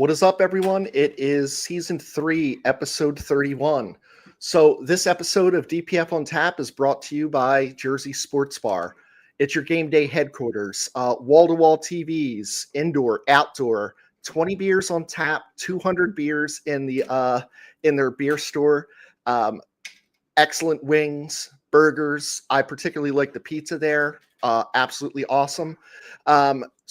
What is up, everyone? It is season 3, episode 31. So this episode of DPF on Tap is brought to you by Jersey Sports Bar. It's your game day headquarters. Wall-to-wall TVs, indoor, outdoor, 20 beers on tap, 200 beers in their beer store. Excellent wings, burgers. I particularly like the pizza there. Absolutely awesome.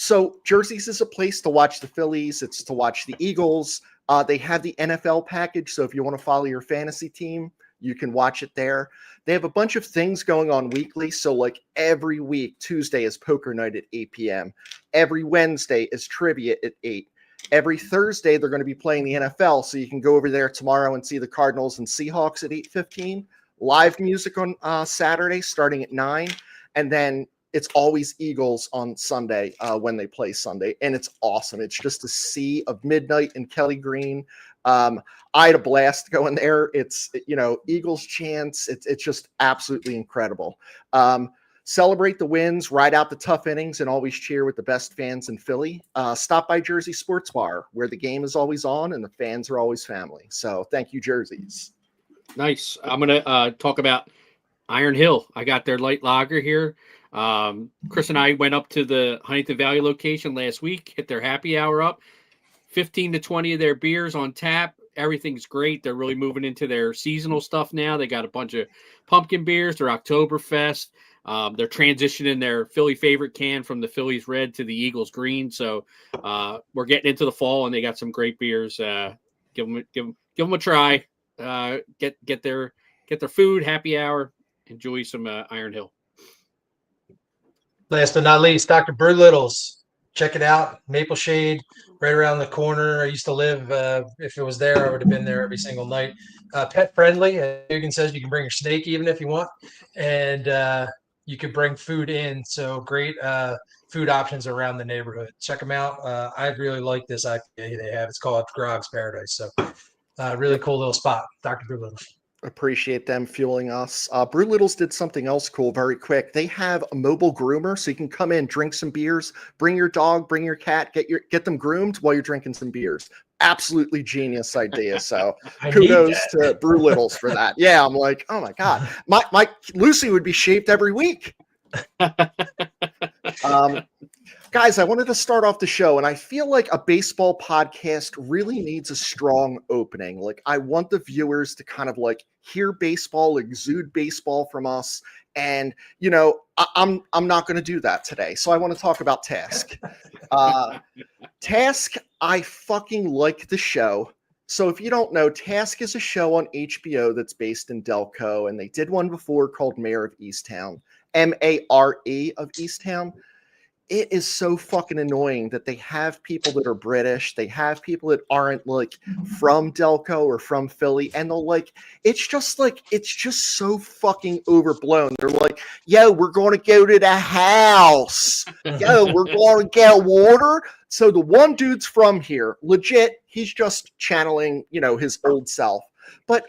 So Jersey's is a place to watch the Phillies. It's to watch the Eagles. They have the NFL package. So if you want to follow your fantasy team, you can watch it there. They have a bunch of things going on weekly. So like every week, Tuesday is poker night at 8 p.m. Every Wednesday is trivia at 8. Every Thursday, they're going to be playing the NFL. So you can go over there tomorrow and see the Cardinals and Seahawks at 8:15. Live music on Saturday starting at 9. And then it's always Eagles on Sunday when they play Sunday. And it's awesome. It's just a sea of midnight and Kelly Green. I had a blast going there. It's, Eagles chants. It's just absolutely incredible. Celebrate the wins, ride out the tough innings, and always cheer with the best fans in Philly. Stop by Jersey Sports Bar, where the game is always on and the fans are always family. So thank you, Jerseys. Nice. I'm going to talk about Iron Hill. I got their light lager here. Chris and I went up to the Huntington Valley location last week, hit their happy hour up. 15 to 20 of their beers on tap. Everything's great. They're really moving into their seasonal stuff now. They got a bunch of pumpkin beers, their Oktoberfest. They're transitioning their Philly favorite can from the Phillies red to the Eagles green. So we're getting into the fall, and they got some great beers. Give them a try. Get their food, happy hour, enjoy some Iron Hill. Last but not least, Dr. Brew Littles. Check it out. Maple Shade, right around the corner. I used to live, if it was there, I would have been there every single night. Pet friendly. Dugan says you can bring your snake even if you want. And you could bring food in. So great food options around the neighborhood. Check them out. I really like this IPA they have. It's called Grog's Paradise. So really cool little spot. Dr. Brew Littles. Appreciate them fueling us. Brew Littles did something else cool very quick. They have a mobile groomer, so you can come in, drink some beers, bring your dog, bring your cat, get them groomed while you're drinking some beers. Absolutely genius idea. So kudos to Brew Littles for that. Yeah, I'm like, oh my god, my Lucy would be shaped every week. Guys, I wanted to start off the show, and I feel like a baseball podcast really needs a strong opening. Like, I want the viewers to kind of like hear baseball, exude baseball from us. And, I'm not going to do that today. So I want to talk about Task. Task, I fucking like the show. So if you don't know, Task is a show on HBO that's based in Delco, and they did one before called Mayor of Easttown, M-A-R-E of Easttown. It is so fucking annoying that they have people that are British. They have people that aren't like from Delco or from Philly. And they'll it's just so fucking overblown. They're like, yo, we're going to go to the house. Yo, we're going to get water. So the one dude's from here, legit, he's just channeling, his old self. But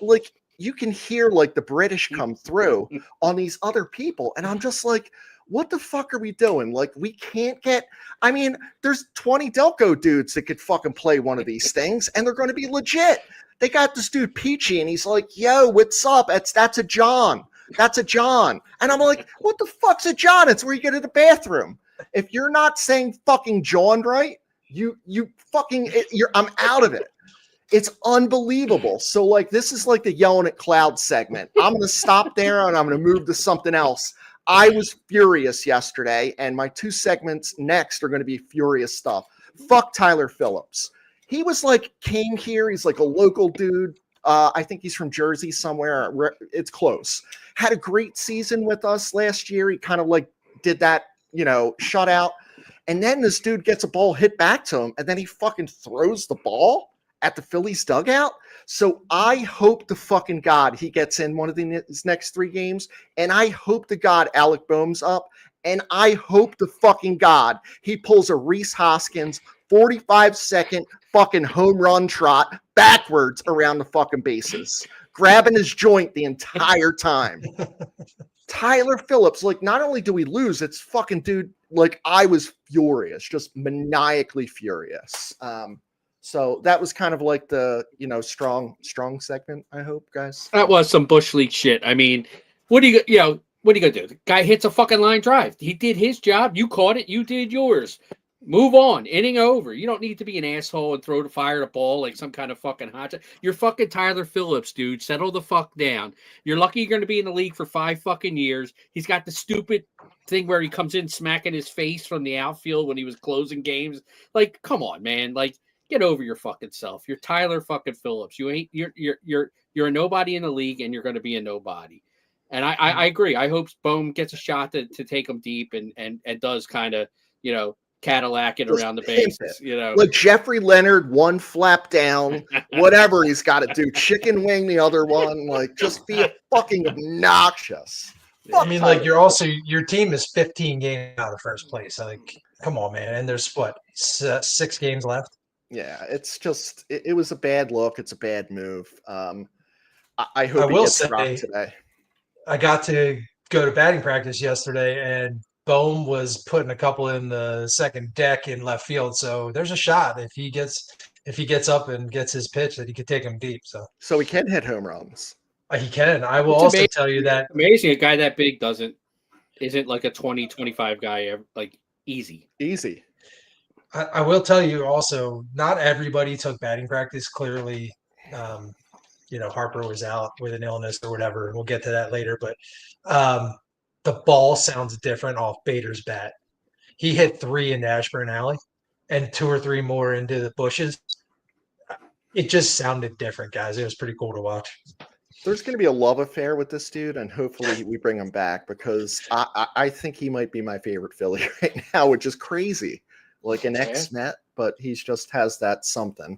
you can hear the British come through on these other people. And I'm just like, what the fuck are we doing? We can't there's 20 Delco dudes that could fucking play one of these things, and they're going to be legit. They got this dude Peachy, and he's like, yo, what's up? That's a John. That's a John. And I'm like, what the fuck's a John? It's where you get to the bathroom. If you're not saying fucking John right, I'm out of it. It's unbelievable. So this is the yelling at cloud segment. I'm going to stop there, and I'm going to move to something else. I was furious yesterday, and my 2 segments next are going to be furious stuff. Fuck Tyler Phillips. He was came here. He's a local dude. I think he's from Jersey somewhere. It's close. Had a great season with us last year. He kind of did that, shutout. And then this dude gets a ball hit back to him, and then he fucking throws the ball at the Phillies dugout. So I hope to fucking God he gets in one of his next 3 games. And I hope to God Alec Boehm's up. And I hope to fucking God he pulls a Rhys Hoskins 45-second fucking home run trot backwards around the fucking bases, grabbing his joint the entire time. Tyler Phillips, not only do we lose, it's fucking dude, I was furious, just maniacally furious. So that was kind of like the, strong segment, I hope, guys. That was some bush league shit. I mean, what are you gonna do? The guy hits a fucking line drive. He did his job. You caught it. You did yours. Move on. Inning over. You don't need to be an asshole and fire the ball like some kind of fucking hot shot. You're fucking Tyler Phillips, dude. Settle the fuck down. You're lucky you're going to be in the league for 5 fucking years. He's got the stupid thing where he comes in smacking his face from the outfield when he was closing games. Like, come on, man. Like, get over your fucking self. You're Tyler fucking Phillips. You're a nobody in the league, and you're going to be a nobody. And I agree. I hope Bohm gets a shot to take him deep and does kind of, Cadillac it around the bases, Like Jeffrey Leonard, one flap down, whatever he's got to do, chicken wing the other one, like just be fucking obnoxious. I mean, like your team is 15 games out of first place. Like, come on, man. And there's 6 games left. Yeah, it's just it was a bad look. It's a bad move. I hope he gets dropped today. I got to go to batting practice yesterday, and Bohm was putting a couple in the second deck in left field. So there's a shot if he gets up and gets his pitch that he could take him deep. So he can hit home runs. He can. I will also tell you that amazing. A guy that big isn't like a 20-25 guy, like easy. I will tell you also, not everybody took batting practice. Clearly, Harper was out with an illness or whatever. We'll get to that later. But the ball sounds different off Bader's bat. He hit 3 in Ashburn Alley and 2 or 3 more into the bushes. It just sounded different, guys. It was pretty cool to watch. There's going to be a love affair with this dude, and hopefully we bring him back because I think he might be my favorite Philly right now, which is crazy. Like an ex-Met, but he just has that something.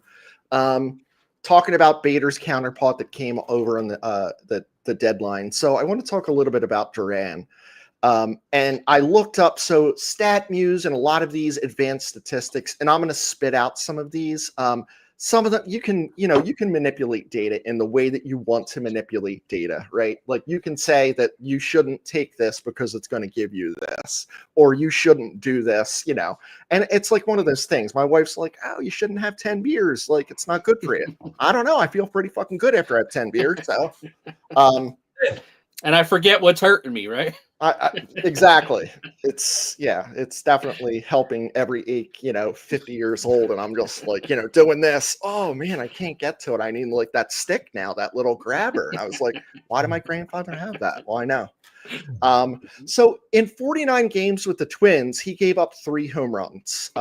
Talking about Bader's counterpart that came over on the deadline. So I want to talk a little bit about Duran. And I looked up, so StatMuse and a lot of these advanced statistics, and I'm going to spit out some of these. Some of them you can manipulate data in the way that you want to manipulate data, right? Like you can say that you shouldn't take this because it's going to give you this, or you shouldn't do this, and it's like one of those things. My wife's like, oh, you shouldn't have 10 beers. Like it's not good for you. I don't know. I feel pretty fucking good after I have 10 beers. So, and I forget what's hurting me, right? Exactly. It's definitely helping every ache, 50 years old. And I'm just like, doing this. Oh man, I can't get to it. I need like that stick now, that little grabber. And I was like, why did my grandfather have that? Well, I know. So in 49 games with the Twins, he gave up 3 home runs.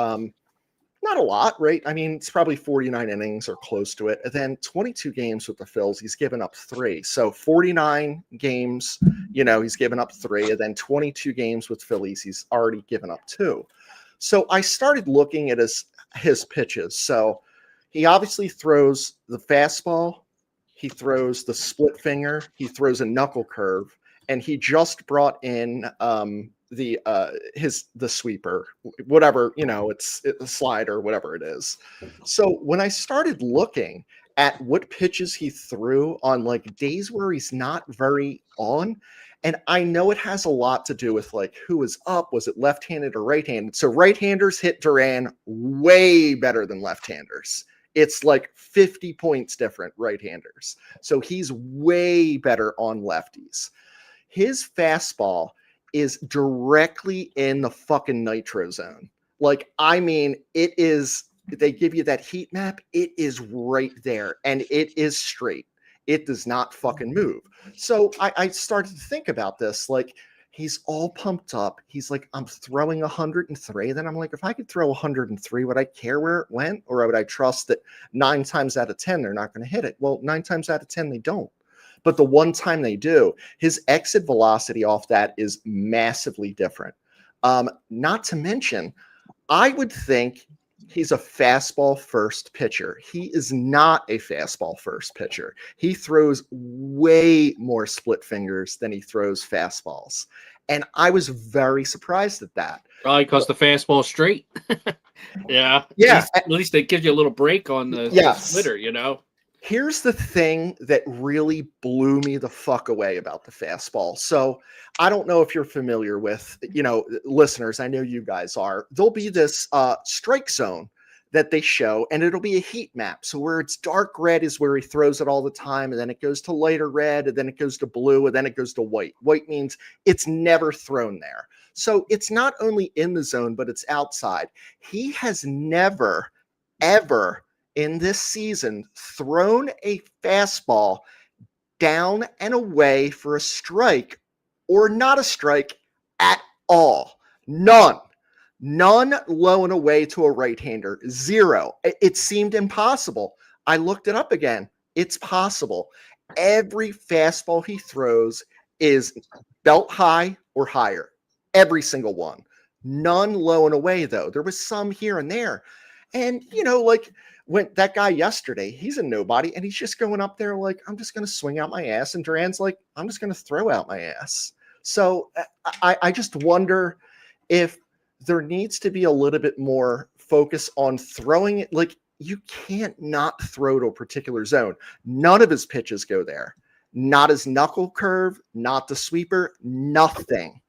Not a lot, right? I mean, it's probably 49 innings or close to it. And then 22 games with the Phils, he's given up 3. So 49 games, he's given up 3. And then 22 games with Phillies, he's already given up 2. So I started looking at his pitches. So he obviously throws the fastball. He throws the split finger. He throws a knuckle curve. And he just brought in the sweeper, whatever, it's a slider, whatever it is. So when I started looking at what pitches he threw on like days where he's not very on, and I know it has a lot to do with like who was up, was it left-handed or right-handed? So right-handers hit Duran way better than left-handers. It's like 50 points different right-handers. So he's way better on lefties. His fastball is directly in the fucking nitro zone. Like, I mean, it is, they give you that heat map. It is right there and it is straight. It does not fucking move. So I started to think about this. Like, he's all pumped up. He's like, I'm throwing 103. Then I'm like, if I could throw 103, would I care where it went? Or would I trust that 9 times out of 10, they're not going to hit it? Well, 9 times out of 10, they don't. But the one time they do, his exit velocity off that is massively different. Not to mention, I would think he's a fastball first pitcher. He is not a fastball first pitcher. He throws way more split fingers than he throws fastballs. And I was very surprised at that. Probably because the fastball's straight. Yeah. At least it gives you a little break on the splitter, Here's the thing that really blew me the fuck away about the fastball. So I don't know if you're familiar with, listeners, I know you guys are. There'll be this strike zone that they show, and it'll be a heat map. So where it's dark red is where he throws it all the time, and then it goes to lighter red, and then it goes to blue, and then it goes to white. White means it's never thrown there. So it's not only in the zone, but it's outside. He has never, ever in this season thrown a fastball down and away for a strike or not a strike at all. None low and away to a right-hander. Zero. It seemed impossible. I looked it up again. It's possible. Every fastball he throws is belt high or higher. Every single one. None low and away, though. There was some here and there. And, like when that guy yesterday, he's a nobody, and he's just going up there like, I'm just going to swing out my ass. And Duran's like, I'm just going to throw out my ass. So I just wonder if there needs to be a little bit more focus on throwing it. Like, you can't not throw to a particular zone. None of his pitches go there. Not his knuckle curve, not the sweeper, nothing.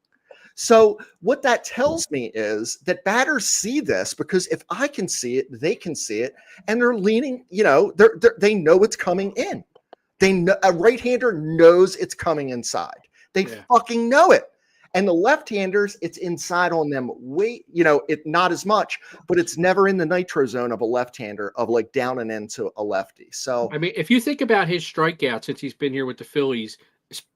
So what that tells me is that batters see this, because if I can see it, they can see it, and they're leaning, they know it's coming in. They know a right-hander knows it's coming inside. They fucking know it. And the left-handers, it's inside on them. It not as much, but it's never in the nitro zone of a left-hander of like down and into a lefty. So I mean, if you think about his strikeouts since he's been here with the Phillies,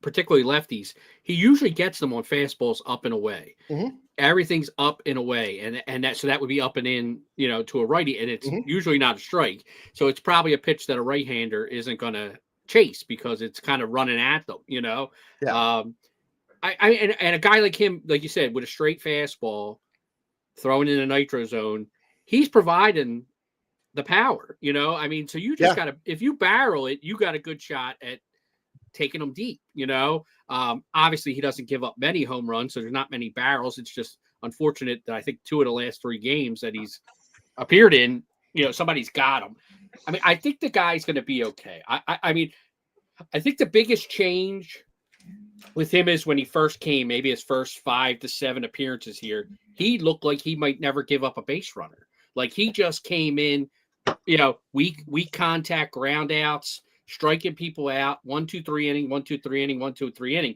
particularly lefties, he usually gets them on fastballs up and away. Mm-hmm. Everything's up and away, and that would be up and in, to a righty, and it's usually not a strike. So it's probably a pitch that a right-hander isn't going to chase because it's kind of running at them. Yeah. And a guy like him, like you said, with a straight fastball, throwing in a nitro zone, he's providing the power. So you just got to, if you barrel it, you got a good shot at taking them deep. Obviously he doesn't give up many home runs, so there's not many barrels. It's just unfortunate that I think 2 of the last 3 games that he's appeared in, somebody's got him. I mean, I think the guy's going to be okay. I think the biggest change with him is when he first came, maybe his first 5 to 7 appearances here, he looked like he might never give up a base runner. Like he just came in, weak contact, ground outs, striking people out, 1-2-3 inning, 1-2-3 inning, 1-2-3 inning.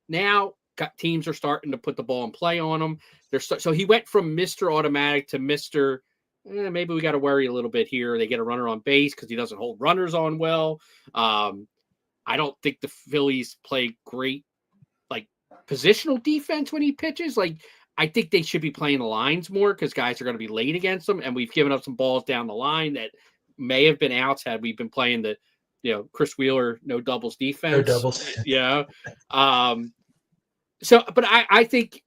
Now teams are starting to put the ball in play on him. So he went from Mr. Automatic to Mr. Maybe we got to worry a little bit here. They get a runner on base because he doesn't hold runners on well. I don't think the Phillies play great like positional defense when he pitches. Like I think they should be playing the lines more because guys are going to be late against them, and we've given up some balls down the line that may have been outs had we been playing the Chris Wheeler no doubles defense. No doubles. Yeah. So, but I think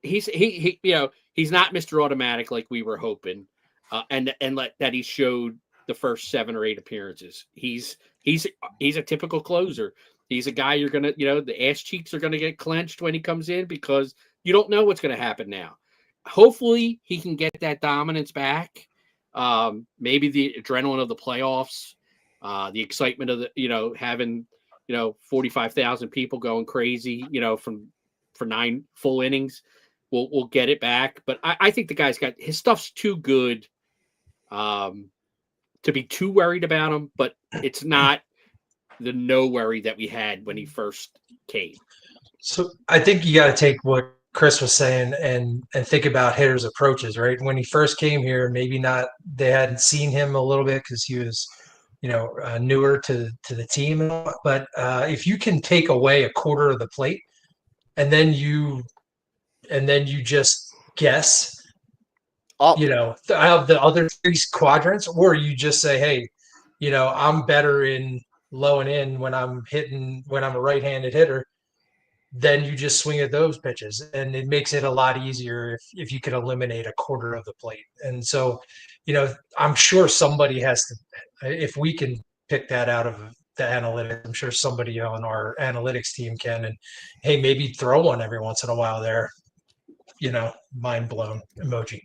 he's not Mr. Automatic like we were hoping, and that he showed the first 7 or 8 appearances. He's a typical closer. He's a guy you're gonna, the ass cheeks are gonna get clenched when he comes in because you don't know what's gonna happen now. Hopefully he can get that dominance back. Maybe the adrenaline of the playoffs, the excitement of the, having, 45,000 people going crazy, for 9 full innings, we'll get it back. But I think the guy's got his stuff's too good, to be too worried about him, but it's not the no worry that we had when he first came. So I think you got to take what Chris was saying and think about hitters' approaches, right? When he first came here, maybe not, they hadn't seen him a little bit because he was, newer to the team. But if you can take away a quarter of the plate and then you just guess, out of the other 3 quadrants, or you just say, hey, I'm better in low and in when I'm a right-handed hitter, then you just swing at those pitches, and it makes it a lot easier if you can eliminate a quarter of the plate. And so, I'm sure somebody has to, if we can pick that out of the analytics, I'm sure somebody on our analytics team can, and hey, maybe throw one every once in a while there. Mind blown emoji.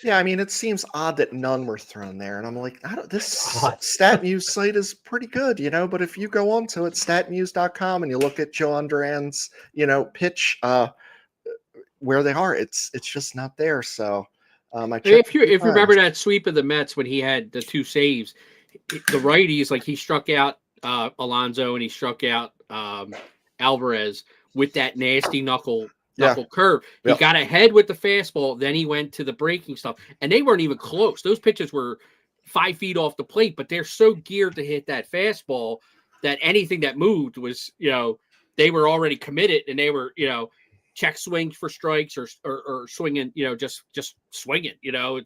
Yeah, I mean, it seems odd that none were thrown there, and I'm like, this StatMuse site is pretty good, but if you go onto it, statmuse.com, and you look at Joan Duran's, pitch where they are, it's just not there. So I If checked you a few remember times. that sweep of the Mets when he had the 2 saves, the righties, like he struck out Alonso and he struck out Alvarez with that nasty knuckle Yeah. curve. He Yep. got ahead with the fastball, then he went to the breaking stuff, and they weren't even close. Those pitches were 5 feet off the plate, but they're so geared to hit that fastball that anything that moved was, they were already committed, and they were, check swings for strikes or swinging, just swinging,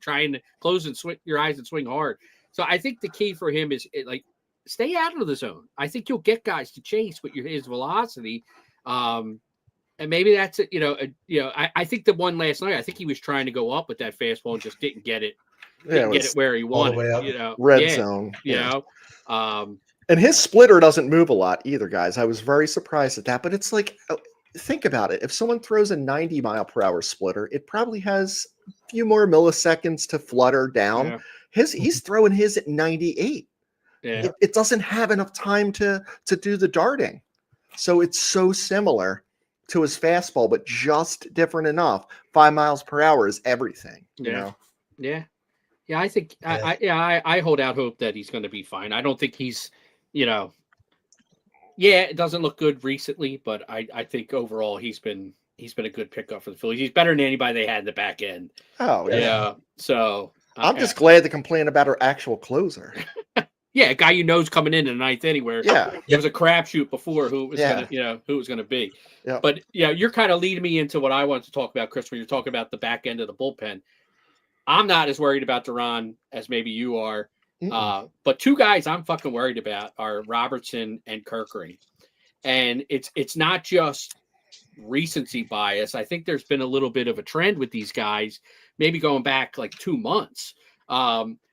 trying to close and swing your eyes and swing hard. So I think the key for him is like stay out of the zone. I think you'll get guys to chase with his velocity. And maybe that's it. I think the one last night, I think he was trying to go up with that fastball and just didn't get it. Didn't get it where he all the wanted. way up. Red zone. And his splitter doesn't move a lot either, guys. I was very surprised at that. But it's like, think about it. If someone throws a 90-mile-per-hour splitter, it probably has a few more milliseconds to flutter down. Yeah. He's throwing his at 98. Yeah. It doesn't have enough time to do the darting. So it's so similar to his fastball, but just different enough. 5 miles per hour is everything. You know? Yeah. I think I hold out hope that he's going to be fine. I don't think he's, it doesn't look good recently, but I think overall he's been a good pickup for the Phillies. He's better than anybody they had in the back end. Oh yeah. So I'm just glad to complain about our actual closer. Yeah, a guy you know's coming in the ninth anywhere. Yeah, it was a crapshoot before who it was gonna, who it was gonna be. Yeah. But you're kind of leading me into what I wanted to talk about, Chris. When you're talking about the back end of the bullpen, I'm not as worried about Duran as maybe you are. But 2 guys I'm fucking worried about are Robertson and Kerkering, and it's not just recency bias. I think there's been a little bit of a trend with these guys, maybe going back like 2 months.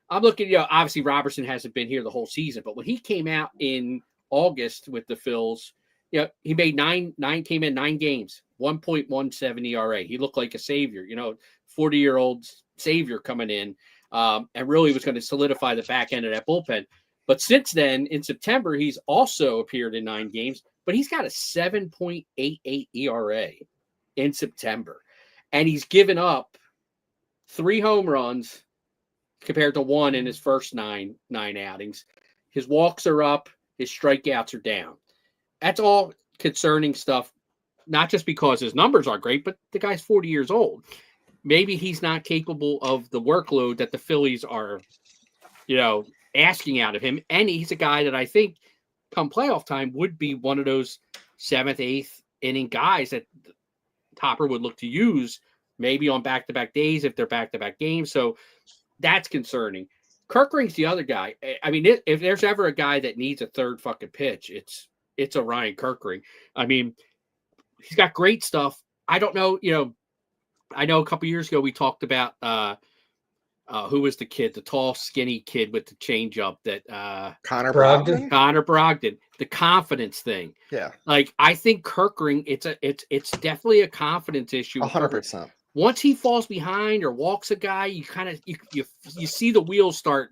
I'm looking, obviously Robertson hasn't been here the whole season, but when he came out in August with the Phils, he made came in 9 games, 1.17 ERA. He looked like a savior, 40-year-old savior coming in, and really was going to solidify the back end of that bullpen. But since then, in September, he's also appeared in 9 games, but he's got a 7.88 ERA in September. And he's given up 3 home runs compared to 1 in his first nine outings. His walks are up, his strikeouts are down. That's all concerning stuff, not just because his numbers are great, but the guy's 40 years old. Maybe he's not capable of the workload that the Phillies are, asking out of him. And he's a guy that I think come playoff time would be one of those 7th, 8th inning guys that Topper would look to use maybe on back-to-back days if they're back-to-back games. So that's concerning. Kerkering's the other guy. I mean, if there's ever a guy that needs a third fucking pitch, it's a Ryan Kerkering. I mean, he's got great stuff. I don't know, I know a couple years ago we talked about who was the kid, the tall, skinny kid with the changeup that Connor Brogdon. Connor Brogdon, the confidence thing. Yeah, like I think Kerkering, it's definitely a confidence issue. 100%. Once he falls behind or walks a guy, you kind of you see the wheels start,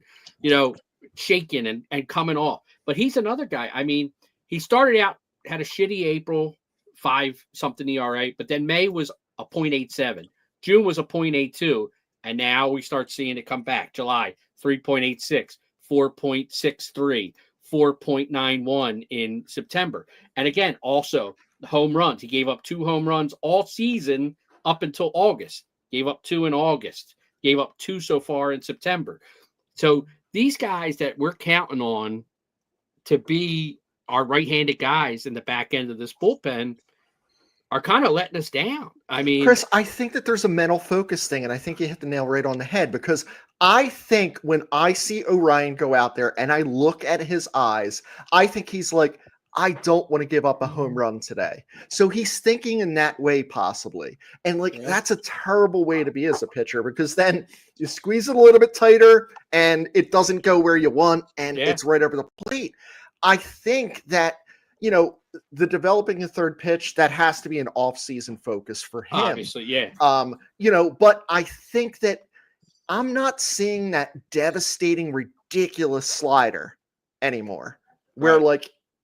shaking and coming off. But he's another guy. I mean, he started out, had a shitty April, 5-something ERA, but then May was a 0.87, June was a 0.82, and now we start seeing it come back. July 3.86, 4.63, 4.91 in September, and again also the home runs. He gave up 2 home runs all season up until August. Gave up 2 in August. Gave up 2 so far in September. So these guys that we're counting on to be our right-handed guys in the back end of this bullpen are kind of letting us down. I mean, Chris, I think that there's a mental focus thing, and I think you hit the nail right on the head, because I think when I see Orion go out there and I look at his eyes, I think he's like, I don't want to give up a home run today. So he's thinking in that way, possibly. And that's a terrible way to be as a pitcher, because then you squeeze it a little bit tighter and it doesn't go where you want, and it's right over the plate. I think that, the developing a third pitch, that has to be an off-season focus for him. Obviously, yeah. But I think that I'm not seeing that devastating, ridiculous slider anymore, where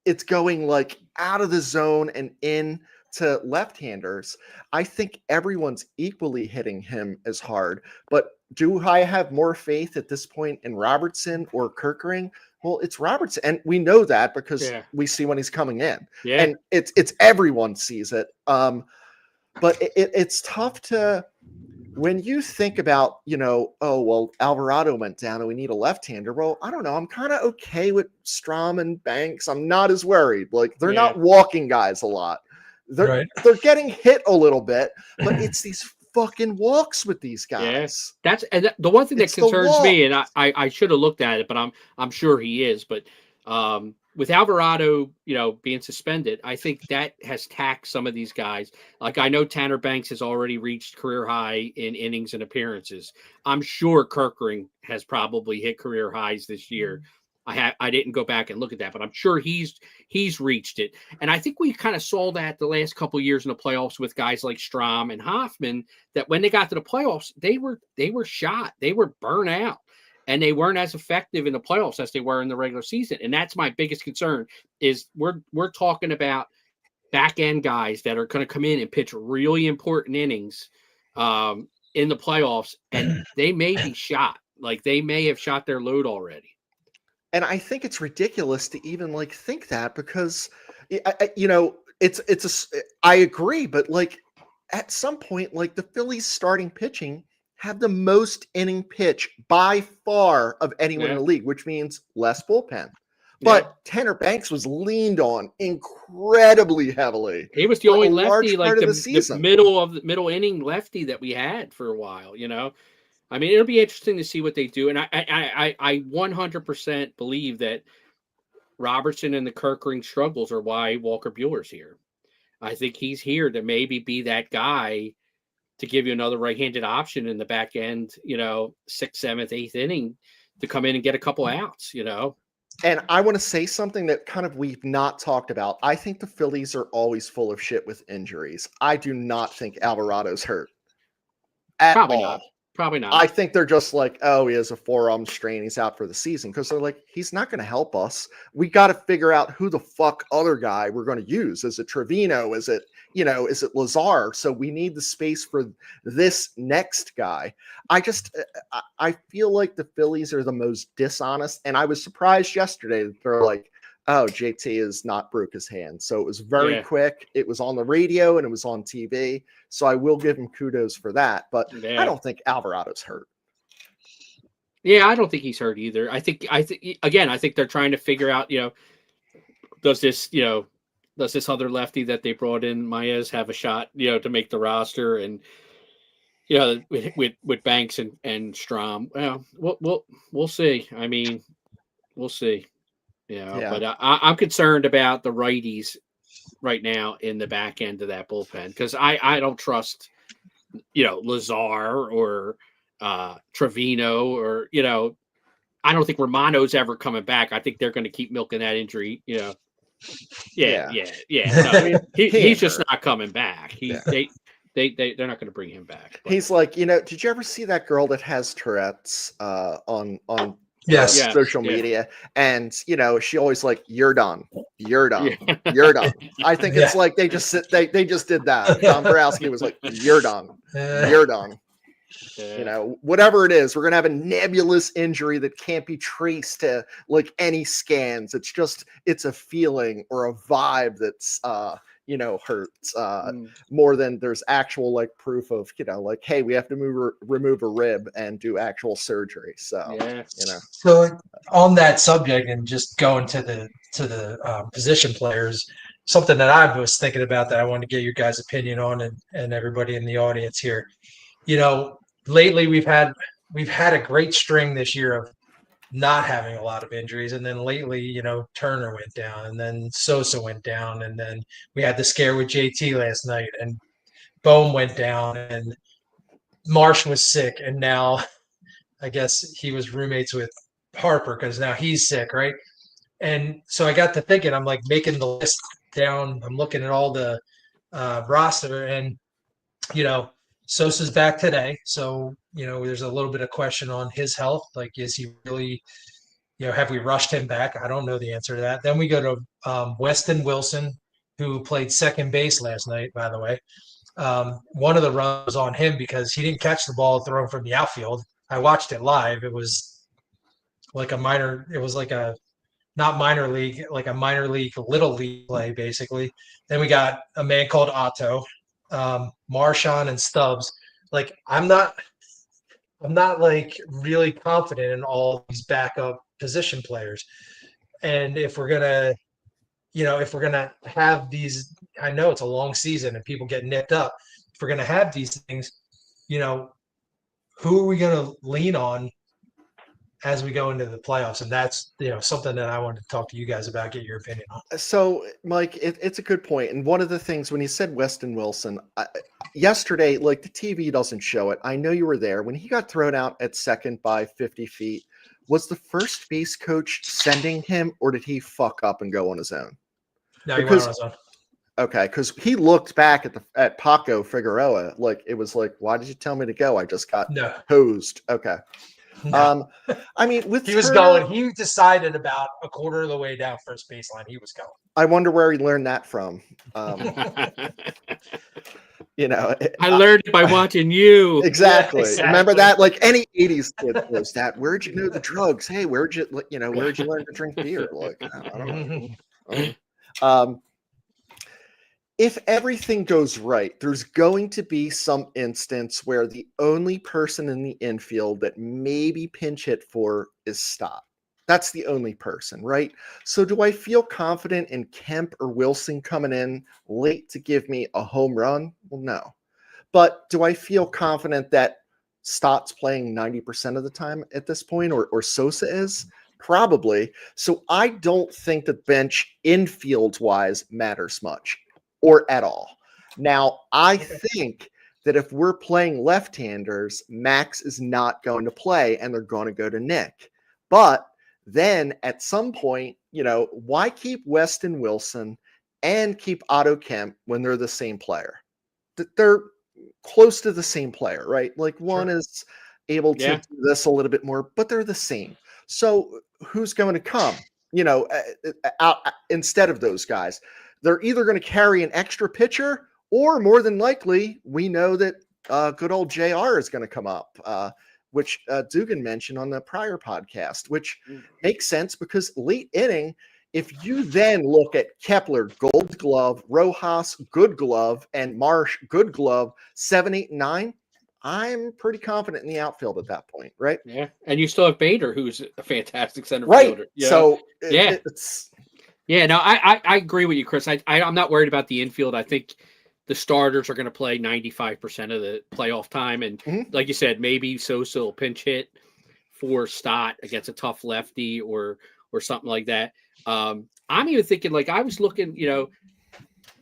it's going out of the zone and in to left-handers, I think everyone's equally hitting him as hard. But do I have more faith at this point in Robertson or Kerkering? Well, it's Robertson, and we know that because we see when he's coming in, and it's everyone sees it. But it's tough to, when you think about, oh, well, Alvarado went down and we need a left-hander. Well, I don't know. I'm kind of okay with Strom and Banks. I'm not as worried. Like, they're not walking guys a lot. They're getting hit a little bit, but it's these fucking walks with these guys. That's the one thing that concerns me, and I should have looked at it, but I'm sure he is. But with Alvarado, being suspended, I think that has taxed some of these guys. Like, I know Tanner Banks has already reached career high in innings and appearances. I'm sure Kerkering has probably hit career highs this year. I didn't go back and look at that, but I'm sure he's reached it. And I think we kind of saw that the last couple of years in the playoffs with guys like Strom and Hoffman, that when they got to the playoffs, they were shot, they were burnt out, and they weren't as effective in the playoffs as they were in the regular season. And that's my biggest concern, is we're talking about back end guys that are going to come in and pitch really important innings in the playoffs, and they may be shot. Like, they may have shot their load already. And I think it's ridiculous to even think that, because, I agree, but at some point, the Phillies starting pitching have the most inning pitch by far of anyone in the league, which means less bullpen. But Tanner Banks was leaned on incredibly heavily. He was the only lefty, the middle inning lefty that we had for a while, I mean, it'll be interesting to see what they do. And I 100% believe that Robertson and the Kerkering struggles are why Walker Buehler's here. I think he's here to maybe be that guy to give you another right-handed option in the back end, 6th, 7th, 8th inning, to come in and get a couple outs, And I want to say something that kind of we've not talked about. I think the Phillies are always full of shit with injuries. I do not think Alvarado's hurt at all. Probably not. I think they're just oh, he has a forearm strain, he's out for the season, because they're he's not going to help us. We got to figure out who the fuck other guy we're going to use. Is it Trevino? Is it Lazar? So we need the space for this next guy. I feel like the Phillies are the most dishonest, and I was surprised yesterday that they're oh, JT has not broke his hand. So it was very quick. It was on the radio and it was on TV. So I will give him kudos for that. But I don't think Alvarado's hurt. Yeah, I don't think he's hurt either. I think they're trying to figure out, does this other lefty that they brought in, Maez, have a shot, to make the roster? And, with Banks and Strom, we'll see. I mean, we'll see. But I'm concerned about the righties right now in the back end of that bullpen, because I don't trust, Lazar or Trevino, or, I don't think Romano's ever coming back. I think they're going to keep milking that injury, No, I mean, he's just not coming back. They're not going to bring him back. But. He's did you ever see that girl that has Tourette's on social media, and she always you're done, you're done. I think it's they just did that. Tom Borowski was you're done, you're done. Whatever it is, we're gonna have a nebulous injury that can't be traced to any scans. It's a feeling or a vibe that's hurts more than there's actual proof of hey, we have to remove a rib and do actual surgery. So So on that subject, and just going to the position players, something that I was thinking about that I wanted to get your guys' opinion on, and everybody in the audience here. Lately we've had a great string this year of not having a lot of injuries, and then lately, Turner went down, and then Sosa went down, and then we had the scare with JT last night, and Bohm went down, and Marsh was sick, and now I guess he was roommates with Harper because now he's sick, right? And so I got to thinking, I'm making the list down, I'm looking at all the roster, and Sosa's back today, so there's a little bit of question on his health. Is he really, have we rushed him back? I don't know the answer to that. Then we go to Weston Wilson, who played second base last night, by the way. One of the runs was on him because he didn't catch the ball thrown from the outfield. I watched it live. It was like a not minor league, like a minor league, little league play, basically. Then we got a man called Otto, Marshawn, and Stubbs. Like, I'm not like really confident in all these backup position players. And if we're gonna have these, I know it's a long season and people get nipped up. If we're gonna have these things, who are we gonna lean on as we go into the playoffs? And that's something that I wanted to talk to you guys about, get your opinion on. So, Mike, it's a good point. And one of the things when you said Weston Wilson yesterday, like the TV doesn't show it. I know you were there when he got thrown out at second by 50 feet. Was the first base coach sending him, or did he fuck up and go on his own? No, he went on his own. Okay, because he looked back at Paco Figueroa, like it was like, why did you tell me to go? I just got hosed. Okay. No. I mean, with he was going. He decided about a quarter of the way down first baseline. He was going. I wonder where he learned that from. I learned it by watching you. Exactly. Remember that? Like any 80s kid knows that. Where'd you know the drugs? Hey, where'd you learn to drink beer? Like, I don't know. If everything goes right, there's going to be some instance where the only person in the infield that maybe pinch hit for is Stott. That's the only person, right? So do I feel confident in Kemp or Wilson coming in late to give me a home run? Well, no. But do I feel confident that Stott's playing 90% of the time at this point, or Sosa is? Probably. So I don't think the bench infield-wise matters much or at all. Now, I think that if we're playing left-handers, Max is not going to play, and they're going to go to Nick. But then at some point, why keep Weston Wilson and keep Otto Kemp when they're the same player? They're close to the same player, right? Like one is able to do this a little bit more, but they're the same. So who's going to come, out instead of those guys? They're either going to carry an extra pitcher, or more than likely, we know that good old JR is going to come up, which Dugan mentioned on the prior podcast, which makes sense because late inning, if you then look at Kepler, Gold Glove, Rojas, Good Glove, and Marsh, Good Glove, 7, 8, 9, I'm pretty confident in the outfield at that point, right? Yeah, and you still have Bader, who's a fantastic center fielder. Yeah. So it's I agree with you, Chris. I'm not worried about the infield. I think the starters are going to play 95% of the playoff time, and like you said, maybe Sosa will pinch hit for Stott against a tough lefty or something like that. I'm even thinking, like, I was looking,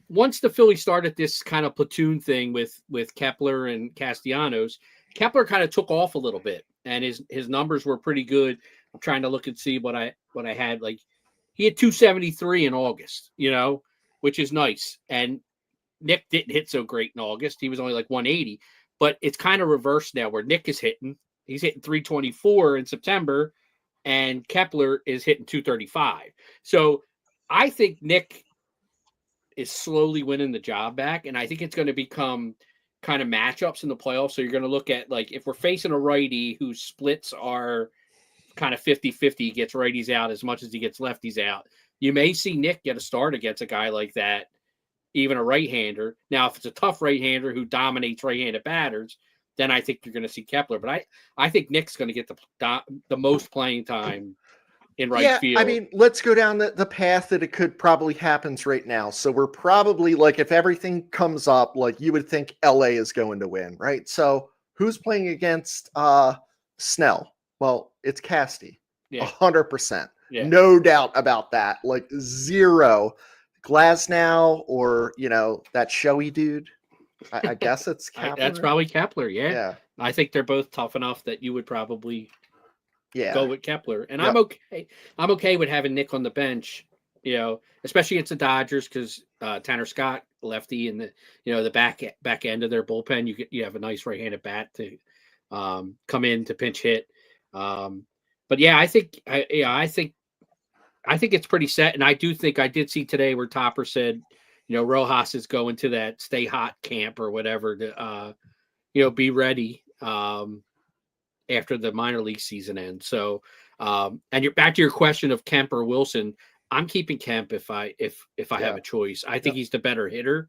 once the Phillies started this kind of platoon thing with Kepler and Castellanos, Kepler kind of took off a little bit, and his numbers were pretty good. I'm trying to look and see what I had. Like, he had 273 in August, which is nice. And Nick didn't hit so great in August. He was only like 180, but it's kind of reversed now where Nick is hitting. He's hitting 324 in September, and Kepler is hitting 235. So I think Nick is slowly winning the job back, and I think it's going to become kind of matchups in the playoffs. So you're going to look at, like, if we're facing a righty whose splits are kind of 50-50, gets righties out as much as he gets lefties out, you may see Nick get a start against a guy like that, even a right-hander. Now, if it's a tough right-hander who dominates right-handed batters, then I think you're going to see Kepler. But I think Nick's going to get the most playing time in right field. I mean, let's go down the path that it could probably happens right now. So we're probably, like, if everything comes up, like, you would think LA is going to win, right? So who's playing against Snell? Well, it's Casty. 100%. Yeah. No doubt about that. Like, zero. Glasnow or, that showy dude. I guess it's Kepler. That's probably Kepler, yeah. I think they're both tough enough that you would probably go with Kepler. And I'm okay. I'm okay with having Nick on the bench, especially against the Dodgers, because Tanner Scott, lefty, and the back end of their bullpen, you have a nice right-handed bat to come in to pinch hit. But yeah, I think it's pretty set. And I do think I did see today where Topper said Rojas is going to that stay hot camp or whatever to, be ready after the minor league season ends. So, and you're back to your question of Kemp or Wilson. I'm keeping Kemp if I have a choice. I think he's the better hitter.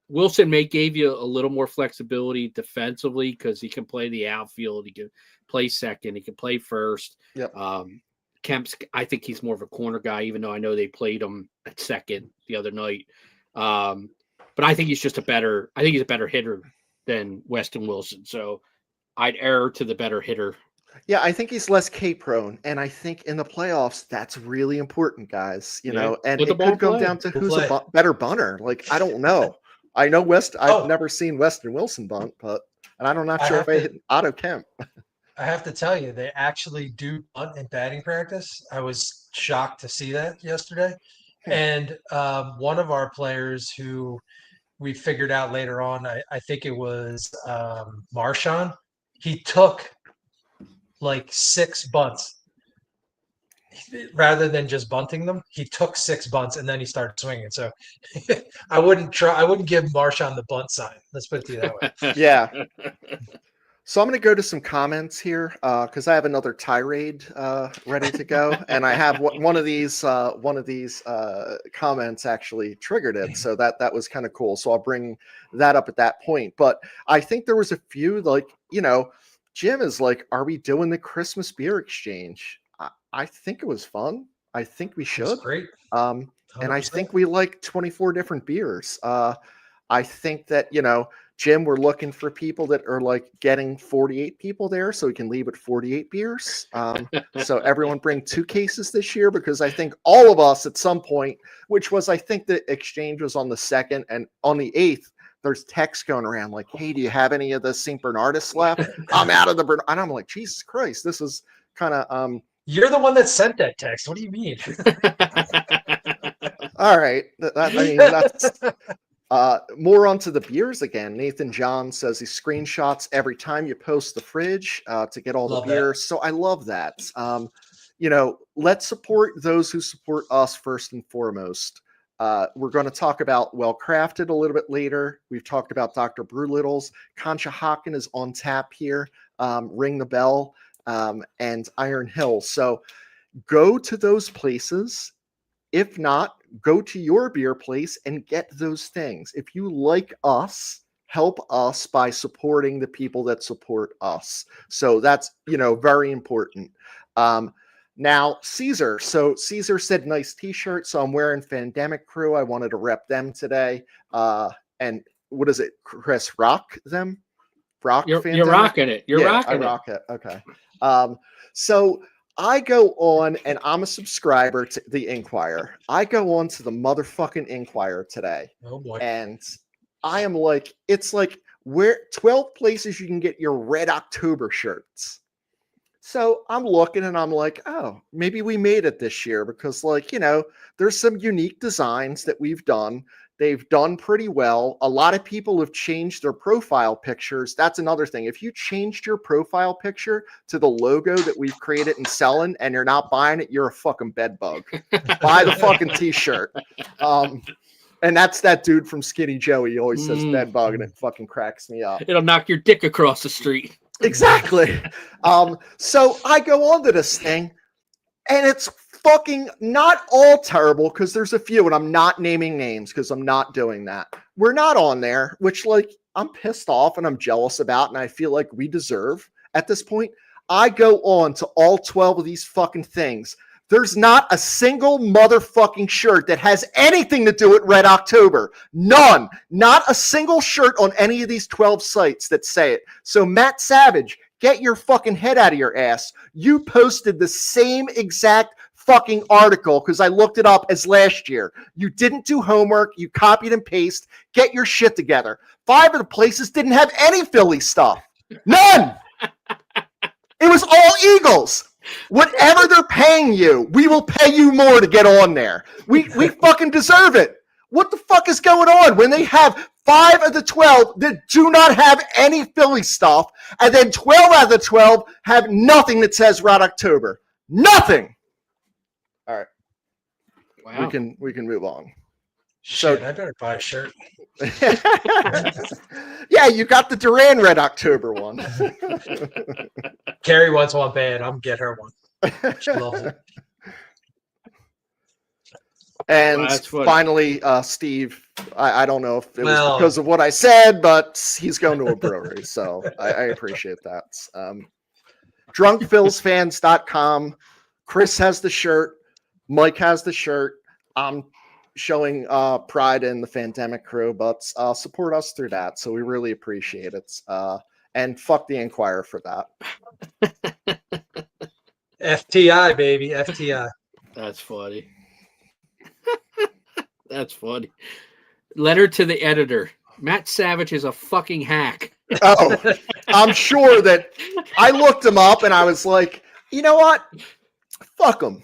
Wilson may give you a little more flexibility defensively because he can play the outfield. He can play second. He can play first. Yep. Kemp's, I think he's more of a corner guy, even though I know they played him at second the other night. But I think he's a better hitter than Weston Wilson. So I'd err to the better hitter. Yeah, I think he's less K prone, and I think in the playoffs that's really important, guys. And it could come down to who's a better bunter. Like, I don't know. I know I've never seen Weston Wilson bunt, and I'm not sure if I hit Otto Kemp. I have to tell you, they actually do bunt in batting practice. I was shocked to see that yesterday. And one of our players who we figured out later on, I think it was Marshawn, he took like 6 bunts rather than just bunting them. He took 6 bunts and then he started swinging. So I wouldn't give Marshawn the bunt sign. Let's put it to you that way. Yeah. So I'm going to go to some comments here because I have another tirade ready to go, and I have one of these comments actually triggered it, so that was kind of cool. So I'll bring that up at that point. But I think there was a few Jim is like, "Are we doing the Christmas beer exchange?" I think it was fun. I think we should. Great. And I think we like 24 different beers. I think that Jim, we're looking for people that are like getting 48 people there so we can leave with 48 beers. So everyone bring 2 cases this year because I think all of us at some point, which was, I think the exchange was on the 2nd and on the 8th, there's texts going around like, "Hey, do you have any of the St. Bernardus left? I'm out of the Bernardus." And I'm like, Jesus Christ, this is kind of, You're the one that sent that text. What do you mean? All right. That's more onto the beers again. Nathan John says he screenshots every time you post the fridge to get all the beers. So I love that. Let's support those who support us first and foremost. We're going to talk about Well Crafted a little bit later. We've talked about Dr. Brewlittle's. Conshohocken is on tap here. Ring the Bell and Iron Hill. So go to those places. If not, go to your beer place and get those things. If you like us, help us by supporting the people that support us. So that's, very important. Now, Caesar. So Caesar said nice t-shirt. So I'm wearing Fandemic Crew. I wanted to rep them today. And what is it, Chris? Rock them? You're rocking it. You're rocking it. I rock it. Okay. So I go on, and I'm a subscriber to the Inquirer. I go on to the motherfucking Inquirer today. Oh boy. And I am like, it's like 12 places you can get your Red October shirts. So I'm looking and I'm like, oh, maybe we made it this year because there's some unique designs that we've done. They've done pretty well. A lot of people have changed their profile pictures. That's another thing. If you changed your profile picture to the logo that we've created and selling and you're not buying it, you're a fucking bedbug. Buy the fucking t-shirt. And that's that dude from Skinny Joe. He always says bedbug and it fucking cracks me up. It'll knock your dick across the street. Exactly. So I go on to this thing and it's fucking not all terrible because there's a few, and I'm not naming names because I'm not doing that. We're not on there, which I'm pissed off and I'm jealous about, and I feel like we deserve at this point. I go on to all 12 of these fucking things. There's not a single motherfucking shirt that has anything to do with Red October. None. Not a single shirt on any of these 12 sites that say it. So Matt Savage, get your fucking head out of your ass. You posted the same exact fucking article because I looked it up as last year. You didn't do homework. You copied and pasted. Get your shit together. 5 of the places didn't have any Philly stuff. None. It was all Eagles. Whatever they're paying you, we will pay you more to get on there. We fucking deserve it. What the fuck is going on when they have 5 of the 12 that do not have any Philly stuff, and then 12 out of the 12 have nothing that says Red October? Nothing. All right. Wow. We can move on. Shit, I better buy a shirt. Yeah, you got the Duran Red October one. Carrie wants one bad. I'm gonna get her one. She loves it. And Well, that's funny. finally, Steve, I don't know if it was Well- because of what I said, but he's going to a brewery, so I appreciate that. DrunkPhilsFans.com. Chris has the shirt. Mike has the shirt. I'm showing pride in the Fandemic crew, but support us through that. So we really appreciate it. And fuck the Inquirer for that. FTI, baby. FTI. That's funny. That's funny. Letter to the editor. Matt Savage is a fucking hack. Oh, I'm sure that I looked him up and I was like, you know what? Fuck him.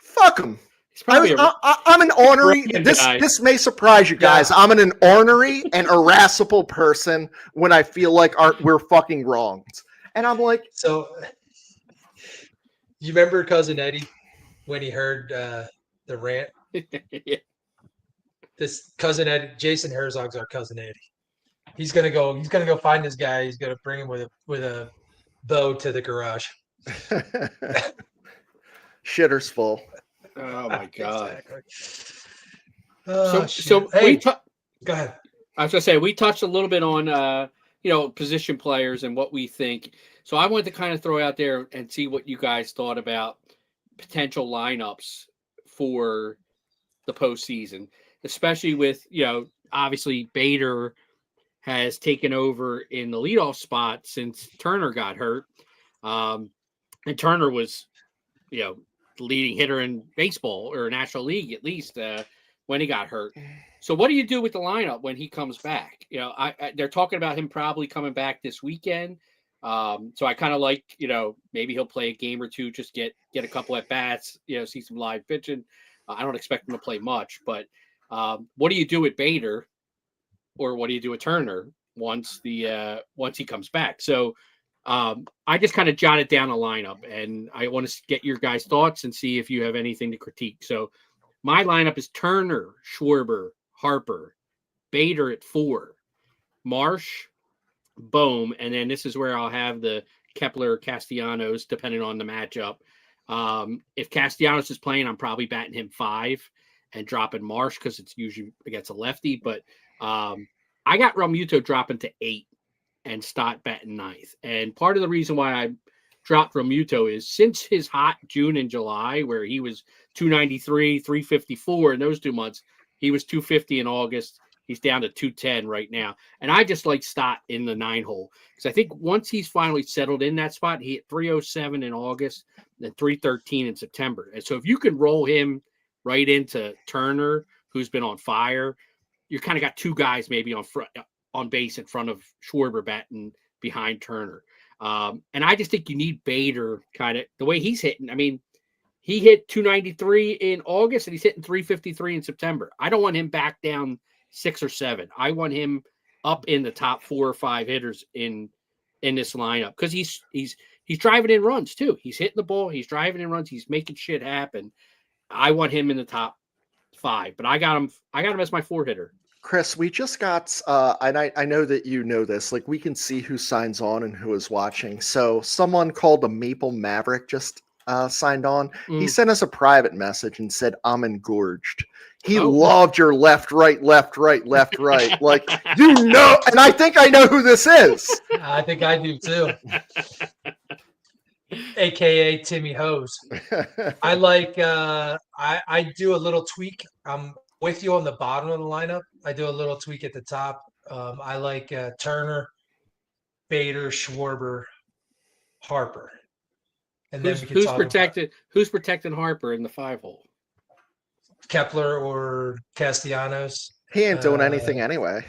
Fuck him. He's probably I'm an ornery. brilliant This guy. this may surprise you guys. I'm an ornery and irascible person when I feel like we're fucking wronged, and I'm like, So, you remember Cousin Eddie when he heard the rant? Yeah. This Cousin Eddie, Jason Herzog's our Cousin Eddie. He's gonna go find this guy. He's gonna bring him with a bow to the garage. shitter's full. Oh my god. Exactly. Oh, So hey, I go ahead. was gonna say we touched a little bit on position players and what we think. So I wanted to kind of throw out there and see what you guys thought about potential lineups for the postseason, especially with obviously Bader has taken over in the leadoff spot since Turner got hurt, and Turner was the leading hitter in baseball or National League at least when he got hurt. So what do you do with the lineup when he comes back? They're talking about him probably coming back this weekend. So I kind of like, maybe he'll play a game or two, just get a couple at bats, see some live pitching. I don't expect him to play much, but what do you do with Bader, or what do you do with Turner once he comes back? So I just kind of jotted down a lineup, and I want to get your guys' thoughts and see if you have anything to critique. So my lineup is Turner, Schwarber, Harper, Bader at 4, Marsh, Bohm, and then this is where I'll have the Kepler, Castellanos, depending on the matchup. If Castellanos is playing, I'm probably batting him 5 and dropping Marsh because it's usually against a lefty. But I got Realmuto dropping to 8 and Stott batting 9th. And part of the reason why I dropped Realmuto is since his hot June and July, where he was 293, 354 in those 2 months, he was 250 in August. He's down to 210 right now. And I just like Stott in the 9 hole because I think once he's finally settled in that spot, he hit 307 in August, then 313 in September. And so if you can roll him right into Turner, who's been on fire, you kind of got 2 guys maybe on base in front of Schwarber batting behind Turner. And I just think you need Bader kind of the way he's hitting. I mean, he hit 293 in August and he's hitting 353 in September. I don't want him back down 6 or 7. I want him up in the top 4 or 5 hitters in this lineup because he's driving in runs too. He's hitting the ball, he's driving in runs, he's making shit happen. I want him in the top 5, but I got him as my 4 hitter. Chris, we just got, and I know that you know this, like we can see who signs on and who is watching. So someone called a Maple Maverick just signed on. He sent us a private message and said, I'm engorged. He loved your left, right, left, right, left, right. Like, and I think I know who this is. I think I do too. AKA Timmy Hose. I like, I do a little tweak. I'm with you on the bottom of the lineup. I do a little tweak at the top. I like Turner, Bader, Schwarber, Harper. And then who's protecting Harper in the 5 hole? Kepler or Castellanos. He ain't doing anything anyway.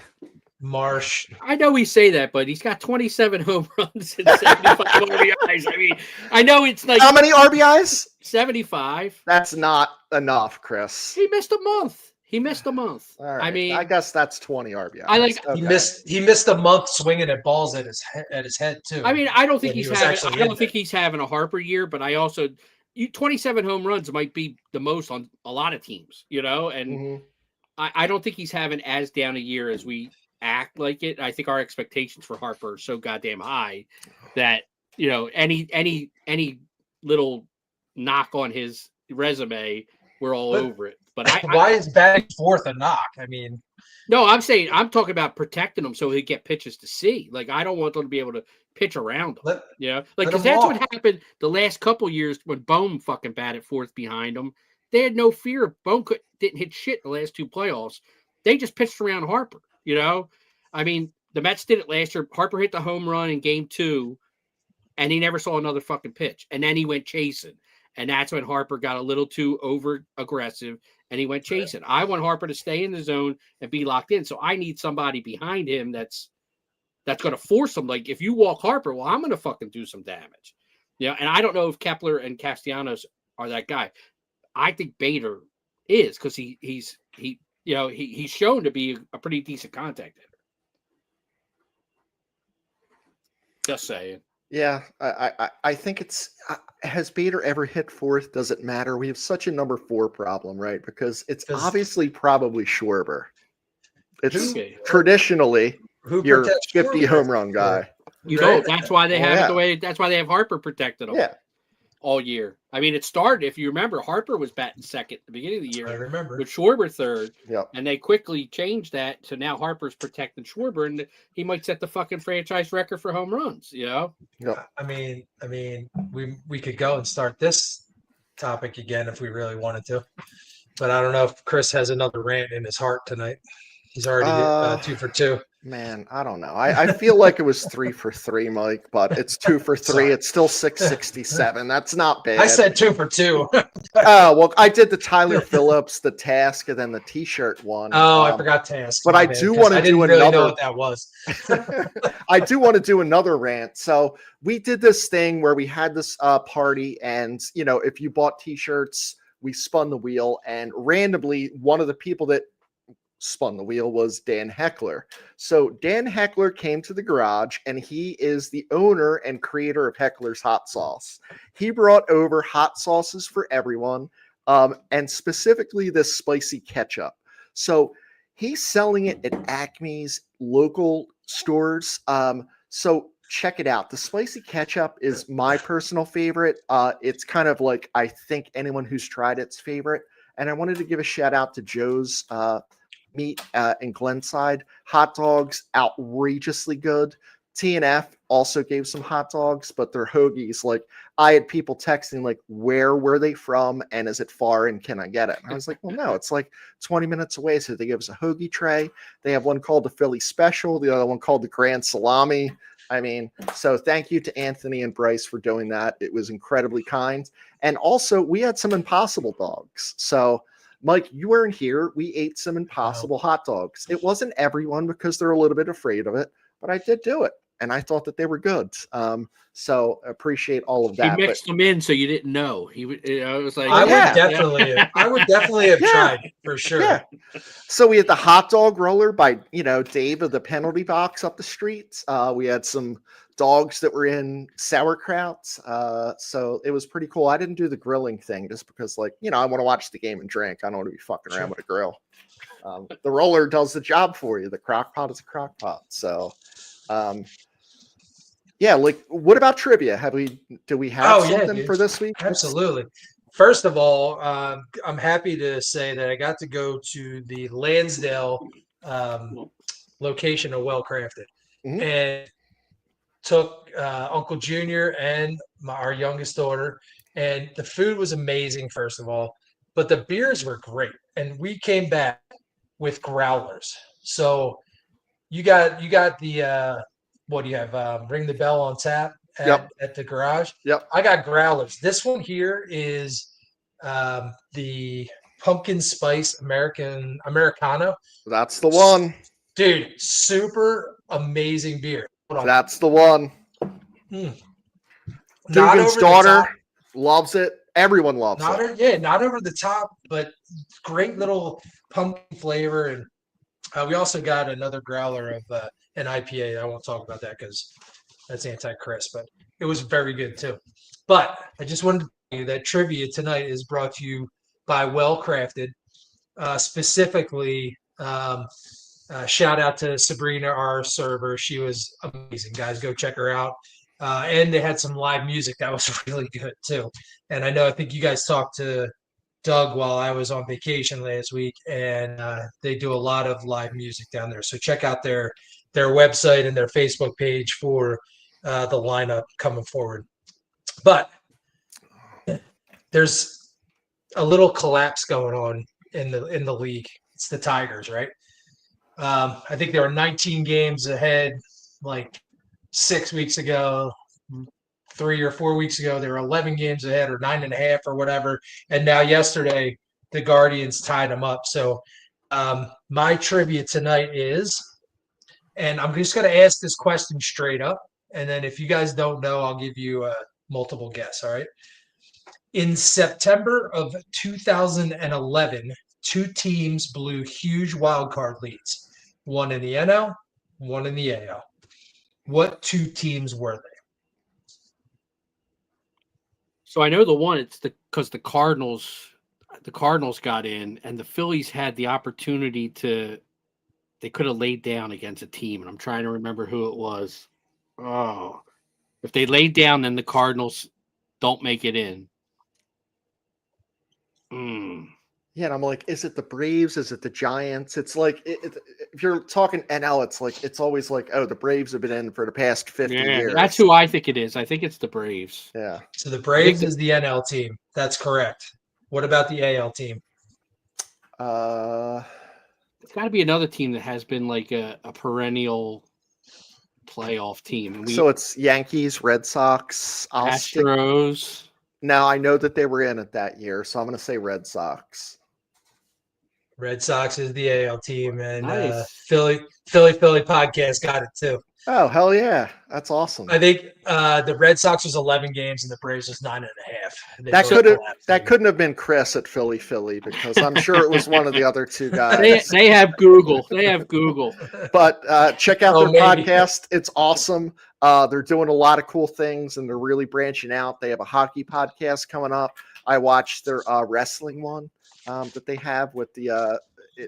Marsh. I know we say that, but he's got 27 home runs and 75 RBIs. I mean, I know it's like how many RBIs? 75. That's not enough, Chris. He missed a month. All right. I mean, I guess that's 20 RBIs. I like okay. He missed a month swinging at balls at his head too. I mean, I don't think when he's having a Harper year, but I also 27 home runs might be the most on a lot of teams, and I don't think he's having as down a year as we act like it. I think our expectations for Harper are so goddamn high that any little knock on his resume, we're all over it. But why is batting fourth a knock? I mean, no, I'm talking about protecting him so he get pitches to see. Like, I don't want them to be able to pitch around him. Because that's what happened the last couple years when Bohm fucking batted fourth behind him. They had no fear. Bohm didn't hit shit the last 2 playoffs. They just pitched around Harper. I mean, the Mets did it last year. Harper hit the home run in Game 2, and he never saw another fucking pitch. And then he went chasing, and that's when Harper got a little too over aggressive. And he went chasing. I want Harper to stay in the zone and be locked in. So I need somebody behind him that's going to force him. Like, if you walk Harper, well, I'm going to fucking do some damage. And I don't know if Kepler and Castellanos are that guy. I think Bader is, because he's shown to be a pretty decent contact hitter. Just saying. Yeah, I think has Bader ever hit fourth? Does it matter? We have such a number 4 problem, right? Because it's obviously probably Schwarber. It's traditionally your 50 home run guy. That's why they have it the way. That's why they have Harper protected him. Yeah. All year. I mean, it started, if you remember, Harper was batting second at the beginning of the year. I remember. With Schwarber third. Yep. And they quickly changed that to now Harper's protecting Schwarber, and he might set the fucking franchise record for home runs, Yep. I mean, we could go and start this topic again if we really wanted to. But I don't know if Chris has another rant in his heart tonight. He's already 2 for 2. Man, I don't know. I feel like it was 3 for 3, Mike, but it's 2 for 3. It's still 667. That's not bad. I said 2 for 2. Well, I did the Tyler Phillips, the Task, and then the T-shirt one. Oh, I forgot Task. But I do want to do another. I didn't really know what that was. I do want to do another rant. So we did this thing where we had this party, and if you bought T-shirts, we spun the wheel, and randomly one of the people that spun the wheel was Dan Heckler. So Dan Heckler came to the garage, and he is the owner and creator of Heckler's Hot Sauce. He brought over hot sauces for everyone, and specifically this spicy ketchup. So he's selling it at Acme's local stores. So check it out. The spicy ketchup is my personal favorite. It's kind of like, I think anyone who's tried it's favorite. And I wanted to give a shout out to Joe's Meat in Glenside. Hot dogs, outrageously good. TNF also gave some hot dogs, but they're hoagies. Like, I had people texting, like, where were they from, and is it far, and can I get it? And I was like, well, no, it's like 20 minutes away. So they give us a hoagie tray. They have one called the Philly Special, the other one called the Grand Salami. I mean, so thank you to Anthony and Bryce for doing that. It was incredibly kind. And also, we had some Impossible dogs. So Mike, you weren't here. We ate some Impossible hot dogs. It wasn't everyone because they're a little bit afraid of it, but I did do it, and I thought that they were good. So appreciate all of that. He mixed them in so you didn't know. I was like, I would definitely have tried for sure. Yeah. So we had the hot dog roller by Dave of the penalty box up the street. We had some dogs that were in sauerkraut. So it was pretty cool. I didn't do the grilling thing just because, I want to watch the game and drink. I don't want to be fucking around with a grill. The roller does the job for you. The crock pot is a crock pot. So, what about trivia? Do we have something for this week? Absolutely. First of all, I'm happy to say that I got to go to the Lansdale location of Well Crafted, and took Uncle Junior and our youngest daughter, and the food was amazing, first of all, but the beers were great. And we came back with growlers. So you got the what do you have? Ring the Bell on tap at the garage. Yep. I got growlers. This one here is the pumpkin spice Americano. That's the one. Dude, super amazing beer. That's the one. Dugan's daughter loves it. Everyone loves it. Not over the top, but great little pumpkin flavor. And we also got another growler of an IPA. I won't talk about that because that's anti-Chris, but it was very good too. But I just wanted to tell you that trivia tonight is brought to you by Well Crafted. specifically, shout out to Sabrina, our server. She was amazing, guys. Go check her out. And they had some live music that was really good too. And I think you guys talked to Doug while I was on vacation last week, and they do a lot of live music down there. So check out their website and their Facebook page for the lineup coming forward. But there's a little collapse going on in the league. It's the Tigers, right? I think there were 19 games ahead like 6 weeks ago. 3 or 4 weeks ago, they were 11 games ahead or 9.5 or whatever. And now yesterday, the Guardians tied them up. So my trivia tonight is, and I'm just going to ask this question straight up. And then if you guys don't know, I'll give you a multiple guess. All right. In September of 2011, 2 teams blew huge wild card leads. One in the NL, one in the AL. What 2 teams were they? So I know the one. It's because the Cardinals got in, and the Phillies had the opportunity to. They could have laid down against a team, and I'm trying to remember who it was. Oh, if they laid down, then the Cardinals don't make it in. Yeah, and I'm like, is it the Braves? Is it the Giants? It's like, if you're talking NL, it's always like, oh, the Braves have been in for the past 50 years. That's who I think it is. I think it's the Braves. Yeah. So the Braves is the NL team. That's correct. What about the AL team? It's got to be another team that has been like a perennial playoff team. So it's Yankees, Red Sox, Astros. Now I know that they were in it that year, so I'm going to say Red Sox. Red Sox is the AL team, and Nice. Philly podcast got it too. Oh, hell yeah. That's awesome. I think the Red Sox was 11 games and the Braves was 9.5. That couldn't have been Chris at Philly, because I'm sure it was one of the other 2 guys. They have Google. But check out their maybe. podcast. It's awesome. They're doing a lot of cool things, and they're really branching out. They have a hockey podcast coming up. I watched their wrestling one that they have with the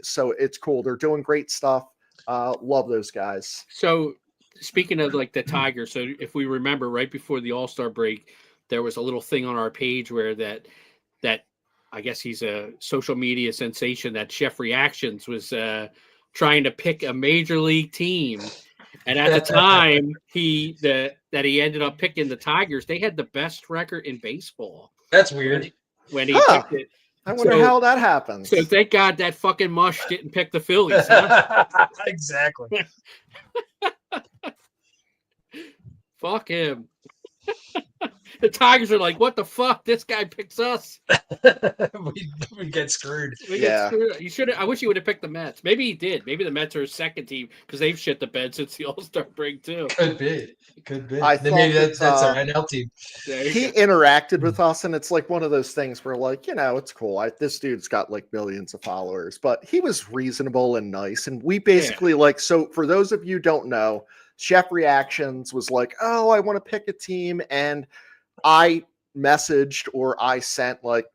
so it's cool. They're doing great stuff. Love those guys. So speaking of like the Tigers, so if we remember right before the All-Star break, there was a little thing on our page where that I guess he's a social media sensation, that Chef Reactions was trying to pick a major league team. And at the time that he ended up picking the Tigers, they had the best record in baseball. That's weird. When he picked it. I wonder how that happens. So thank God that fucking mush didn't pick the Phillies. Huh? Exactly. Fuck him. The Tigers are like, what the fuck? This guy picks us. we get screwed. You should. I wish he would have picked the Mets. Maybe he did. Maybe the Mets are his second team because they've shit the bed since the All-Star break too. Could be. Maybe that's our NL team. He interacted with us, and it's like one of those things where, like, it's cool. This dude's got like millions of followers, but he was reasonable and nice. And we basically so for those of you who don't know, Chef Reactions was like, oh, I want to pick a team. And I messaged or I sent like,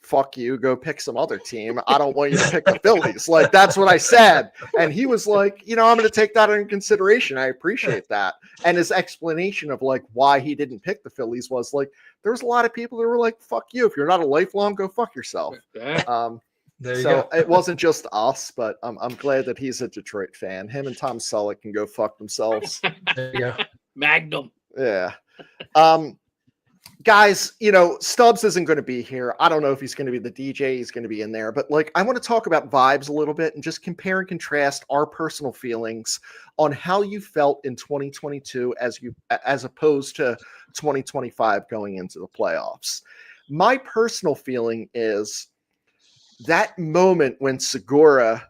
fuck you, go pick some other team. I don't want you to pick the Phillies. Like, that's what I said. And he was like, I'm going to take that into consideration. I appreciate that. And his explanation of like why he didn't pick the Phillies was like, there was a lot of people that were like, fuck you. If you're not a lifelong, go fuck yourself. There you so go. it wasn't just us, but I'm glad that he's a Detroit fan. Him and Tom Selleck can go fuck themselves. There you go. Magnum. Yeah. Guys, Stubbs isn't going to be here. I don't know if he's going to be the DJ. He's going to be in there. But I want to talk about vibes a little bit and just compare and contrast our personal feelings on how you felt in 2022 as opposed to 2025 going into the playoffs. My personal feeling is that moment when Segura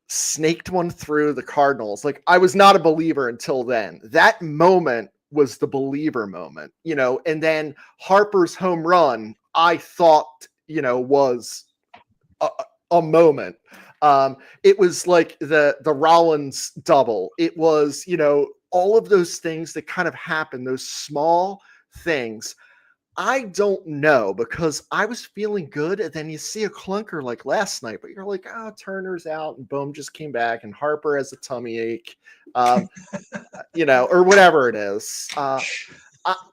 snaked one through the Cardinals. I was not a believer until then. That moment was the believer moment, and then Harper's home run, I thought, was a moment. It was like the Rollins double. It was, all of those things that kind of happen, those small things. I don't know, because I was feeling good, and then you see a clunker like last night, but you're like, oh, Turner's out, and Bohm just came back, and Harper has a tummy ache, or whatever it is.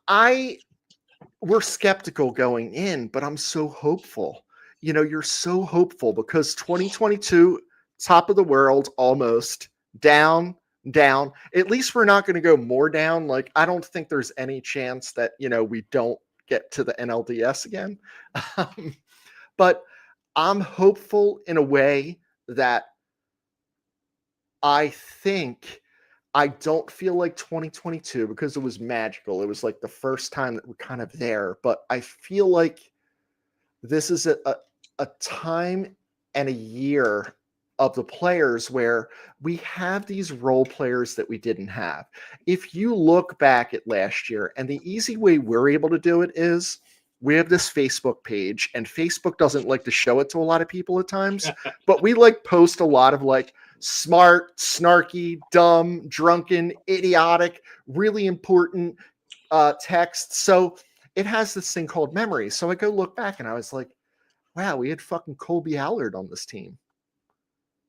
I we're skeptical going in, but I'm so hopeful. You're so hopeful because 2022, top of the world, almost down, down. At least we're not going to go more down. Like, I don't think there's any chance that, we don't get to the NLDS again. But I'm hopeful in a way that I don't feel like 2022, because it was magical. It was like the first time that we're kind of there, but I feel like this is a time and a year of the players where we have these role players that we didn't have. If you look back at last year, and the easy way we're able to do it is we have this Facebook page, and Facebook doesn't like to show it to a lot of people at times, but we post a lot of smart, snarky, dumb, drunken, idiotic, really important texts. So it has this thing called memories. So I go look back, and I was like, wow, we had fucking Colby Allard on this team.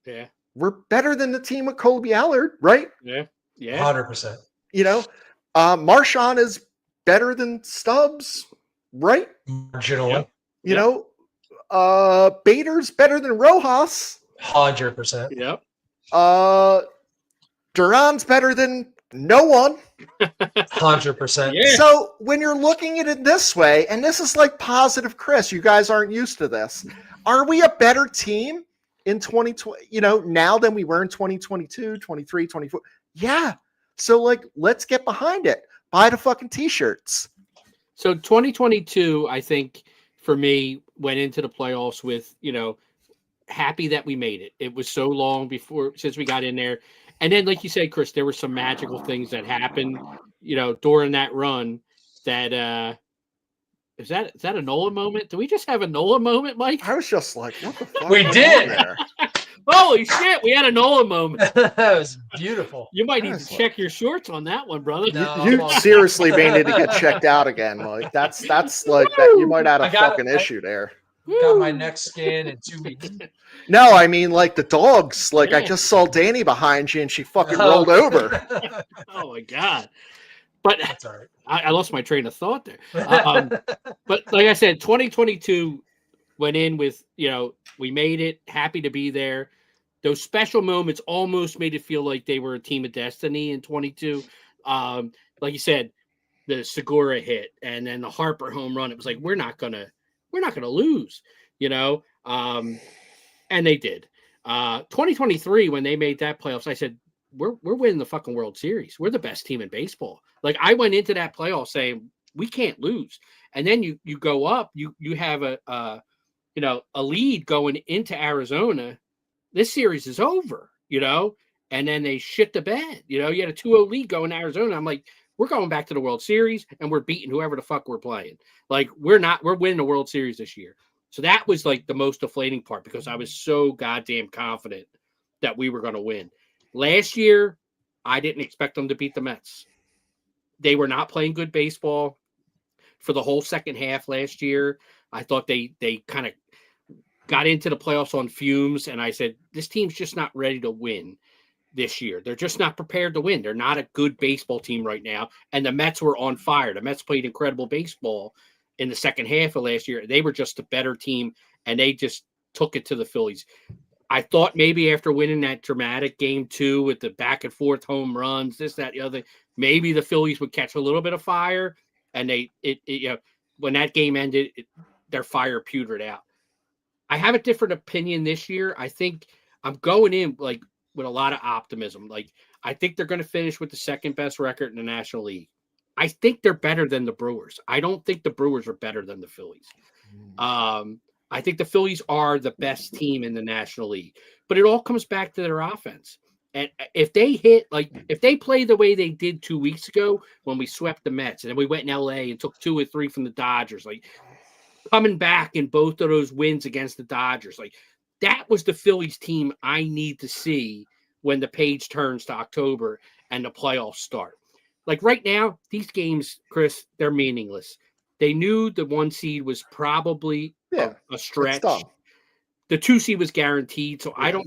Yeah. We're better than the team with Colby Allard, right? Yeah. 100%. Marshawn is better than Stubbs, right? Marginally. Bader's better than Rojas. 100%. Yep. Duran's better than no one. 100%. Yeah. So when you're looking at it this way, and this is positive Chris, you guys aren't used to this. Are we a better team in 2020, now than we were in 2022, 23, 24? Yeah. So let's get behind it. Buy the fucking t-shirts. So 2022, I think for me, went into the playoffs with, happy that we made it. It was so long since we got in there. And then, like you said, Chris, there were some magical things that happened, during that run that, is that a Nola moment? Do we just have a Nola moment, Mike? I was just like, what the fuck? We did. There? Holy shit, we had a Nola moment. That was beautiful. You might need to check your shorts on that one, brother. No. You seriously may need to get checked out again. That's like that. You might have a fucking issue there. Got my neck scanned in 2 weeks. No, I mean the dogs. I Yeah. just saw Danny behind you, and she fucking rolled over. Oh my god! But That's all right. I lost my train of thought there. But like I said, 2022 went in with, we made it, happy to be there. Those special moments almost made it feel like they were a team of destiny in 22. Like you said, the Segura hit and then the Harper home run. It was like, we're not gonna lose, and they did. 2023, when they made that playoffs, I said, we're winning the fucking World Series. We're the best team in baseball. I went into that playoff saying we can't lose. And then you go up, you have a lead going into Arizona. This series is over, and then they shit the bed. You had a 2-0 lead going to Arizona. I'm like, we're going back to the World Series and we're beating whoever the fuck we're playing. We're winning the World Series this year. So that was the most deflating part, because I was so goddamn confident that we were going to win. Last year, I didn't expect them to beat the Mets. They were not playing good baseball for the whole second half last year. I thought they kind of got into the playoffs on fumes, and I said, this team's just not ready to win this year. They're just not prepared to win. They're not a good baseball team right now, and the Mets were on fire. The Mets played incredible baseball in the second half of last year. They were just a better team, and they just took it to the Phillies. I thought maybe after winning that dramatic game 2 with the back and forth home runs, this, that, the other, maybe the Phillies would catch a little bit of fire. And when that game ended, their fire petered out. I have a different opinion this year. I think I'm going in with a lot of optimism. I think they're going to finish with the second best record in the National League. I think they're better than the Brewers. I don't think the Brewers are better than the Phillies. I think the Phillies are the best team in the National League, but it all comes back to their offense. And if they if they play the way they did 2 weeks ago when we swept the Mets, and then we went in LA and took 2 or 3 from the Dodgers, coming back in both of those wins against the Dodgers, that was the Phillies team I need to see when the page turns to October and the playoffs start. Right now, these games, Chris, they're meaningless. They knew the 1 seed was probably Yeah, a stretch. done. The 2 seed was guaranteed. So Yeah.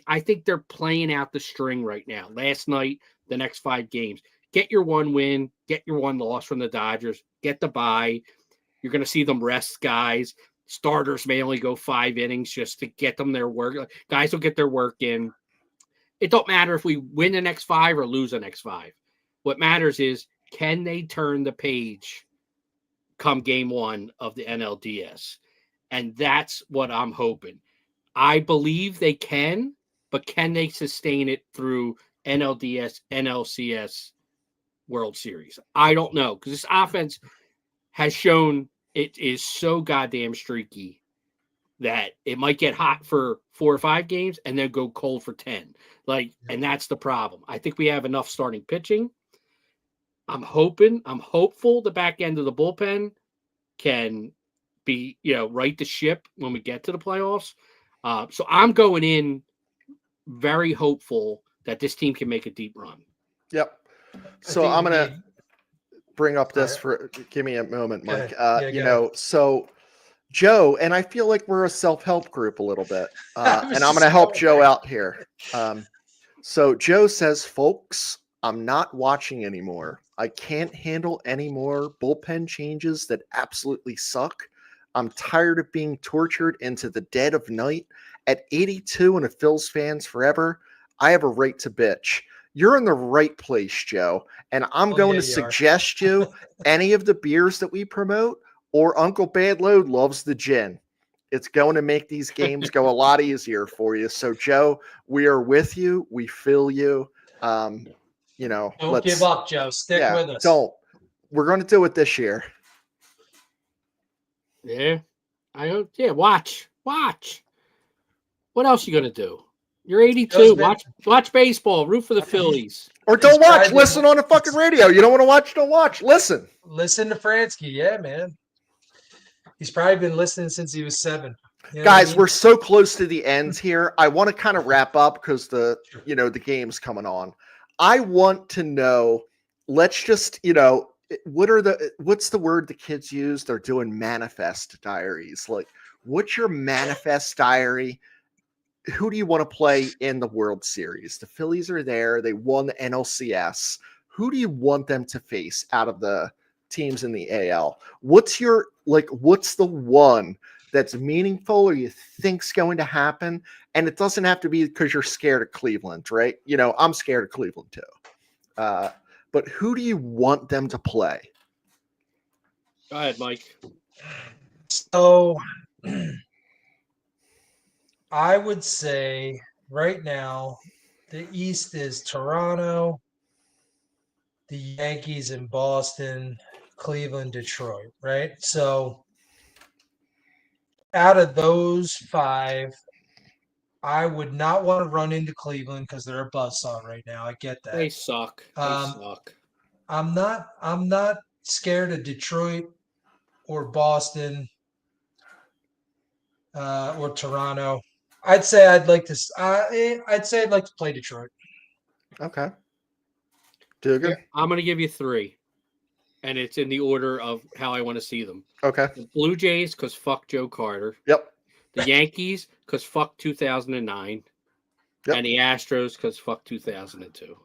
I think they're playing out the string right now. Last night, the next 5 games. Get your 1 win, get your 1 loss from the Dodgers, get the bye. You're going to see them rest guys. Starters may only go 5 innings just to get them their work. Guys will get their work in. It don't matter if we win the next 5 or lose the next 5. What matters is, can they turn the page come game 1 of the NLDS? And that's what I'm hoping. I believe they can, but can they sustain it through NLDS, NLCS, World Series? I don't know, because this offense has shown it is so goddamn streaky that it might get hot for 4 or 5 games and then go cold for 10. And that's the problem. I think we have enough starting pitching. I'm hopeful the back end of the bullpen can be, right the ship when we get to the playoffs. So I'm going in very hopeful that this team can make a deep run. Yep. So I'm going to bring up this give me a moment, Mike. So Joe, and I feel like we're a self-help group a little bit, and I'm going to help Joe out here. So Joe says, folks, I'm not watching anymore. I can't handle any more bullpen changes that absolutely suck. I'm tired of being tortured into the dead of night. At 82 and a Phils fans forever, I have a right to bitch. You're in the right place, Joe. And I'm going to suggest you any of the beers that we promote, or Uncle Bad Load loves the gin. It's going to make these games go a lot easier for you. So, Joe, we are with you. We feel you. Don't give up, Joe. Stick with us. Don't. We're going to do it this year. Yeah. Watch. What else you going to do? You're 82. Watch baseball. Root for the Phillies. Or don't watch. Listen on the fucking radio. You don't want to watch? Don't watch. Listen. Listen to Fransky. Yeah, man. He's probably been listening since he was 7. Guys, we're so close to the end here. I want to kind of wrap up because the game's coming on. I want to know, let's just, what's the word the kids use? They're doing manifest diaries. Like, what's your manifest diary? Who do you want to play in the World Series? The Phillies are there. They won the NLCS. Who do you want them to face out of the teams in the AL? What's the one that's meaningful or you think's going to happen? And it doesn't have to be because you're scared of Cleveland, right? I'm scared of Cleveland too. But who do you want them to play? Go ahead, Mike. So I would say right now the East is Toronto, the Yankees in Boston, Cleveland, Detroit, right? So out of those 5, I would not want to run into Cleveland because they're a buzzsaw right now. I get that. They suck. I'm not scared of Detroit or Boston or Toronto. I'd say I'd like to play Detroit. Okay. Dugan? I'm going to give you 3. And it's in the order of how I want to see them. Okay. The Blue Jays, because fuck Joe Carter. Yep. The Yankees, because fuck 2009. Yep. And the Astros, because fuck 2002.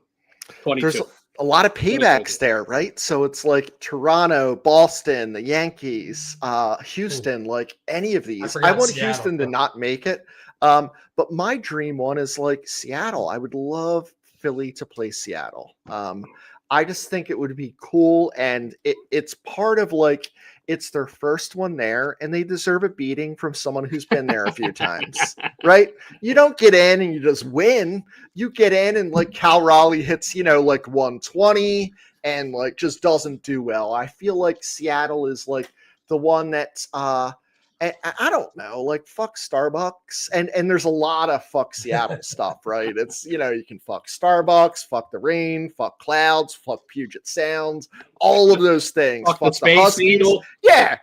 22. There's a lot of paybacks there, right? So it's like Toronto, Boston, the Yankees, Houston, like any of these. I want Seattle, Houston to not make it. But my dream one is like Seattle. I would love Philly to play Seattle. I just think it would be cool. And it's part of it's their first one there and they deserve a beating from someone who's been there a few times, right? You don't get in and you just win. You get in and Cal Raleigh hits, 120 and just doesn't do well. I feel like Seattle is the one that's, I don't know, fuck Starbucks. And there's a lot of fuck Seattle stuff, right? It's, you can fuck Starbucks, fuck the rain, fuck clouds, fuck Puget Sound, all of those things. Fuck the Huskies. Yeah.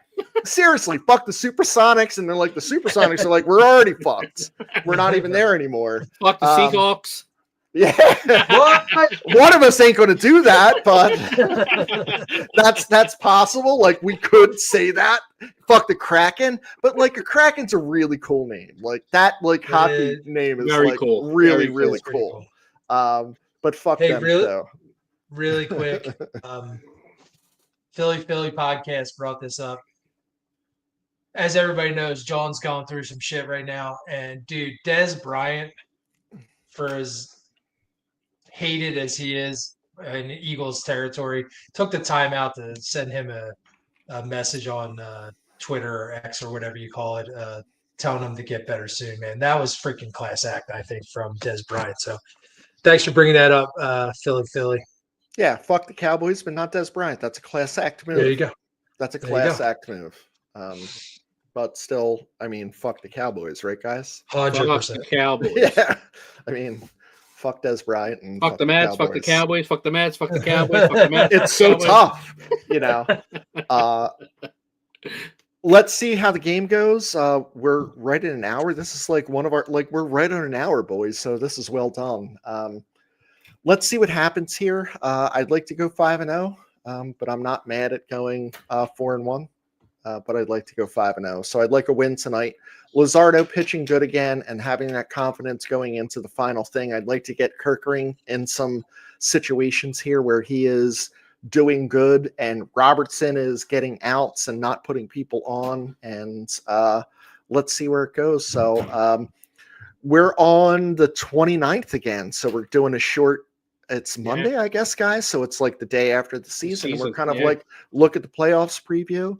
Seriously, fuck the Supersonics. And they're the Supersonics are we're already fucked. We're not even there anymore. Fuck the Seahawks. Yeah. What? One of us ain't going to do that, but that's possible. Like, we could say that. Fuck the Kraken, but like a Kraken's a really cool name. Like that, like hockey name is Very like cool. really, Very cool. really It's pretty cool. But fuck Hey, them really- too. Really quick, Philly podcast brought this up. As everybody knows, John's going through some shit right now, and dude, Des Bryant, for as hated as he is in Eagles territory, took the time out to send him a message on Twitter or X or whatever you call it, telling him to get better soon, man. That was freaking class act, I think, from Des Bryant. So thanks for bringing that up, Philly. Yeah, fuck the Cowboys, but not Des Bryant. That's a class act move. There you go. That's a There you class go. act move. But still, I mean, fuck the Cowboys, right, guys? 100%. Fuck the Cowboys. Yeah. I mean, fuck Des Bryant and Fuck the Mets, fuck the Cowboys. Cowboys, fuck the Mets, fuck the Cowboys, fuck the Mets. It's so Cowboys. tough, you know. Let's see how the game goes. We're right at an hour. This is like one of our we're right on an hour, boys. So this is well done. Let's see what happens here. I'd like to go 5-0, but I'm not mad at going 4-1. But I'd like to go 5-0. So I'd like a win tonight. Luzardo pitching good again and having that confidence going into the final thing. I'd like to get Kerkering in some situations here where he is doing good and Robertson is getting outs and not putting people on. And let's see where it goes. So we're on the 29th again. So we're doing a short, it's Monday, I guess, guys. So it's like the day after the season. We're kind of like look at the playoffs preview.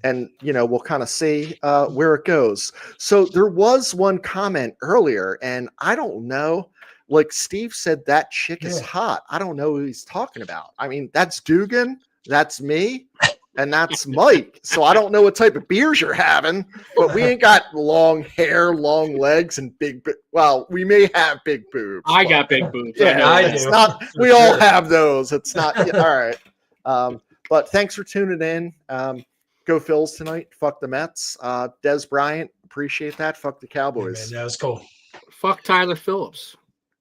And, you know, we'll kind of see where it goes. So there was one comment earlier, and I don't know, like Steve said, that chick is hot. I don't know who he's talking about. I mean, that's Dugan, that's me, and that's Mike. So I don't know what type of beers you're having, but we ain't got long hair, long legs, and well, we may have big boobs. I got big boobs. Yeah, I it's do. not, we all have those. It's not, all right. But thanks for tuning in. Go Phils tonight. Fuck the Mets. Des Bryant, appreciate that. Fuck the Cowboys. Man, that was cool. Fuck Tyler Phillips.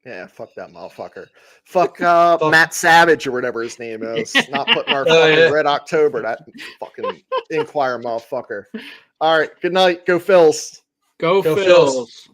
Yeah, fuck that motherfucker. Fuck Matt Savage or whatever his name is. Not putting our fucking Red October, that fucking Inquirer motherfucker. All right, good night. Go Phils. Go Go Phils. Phils.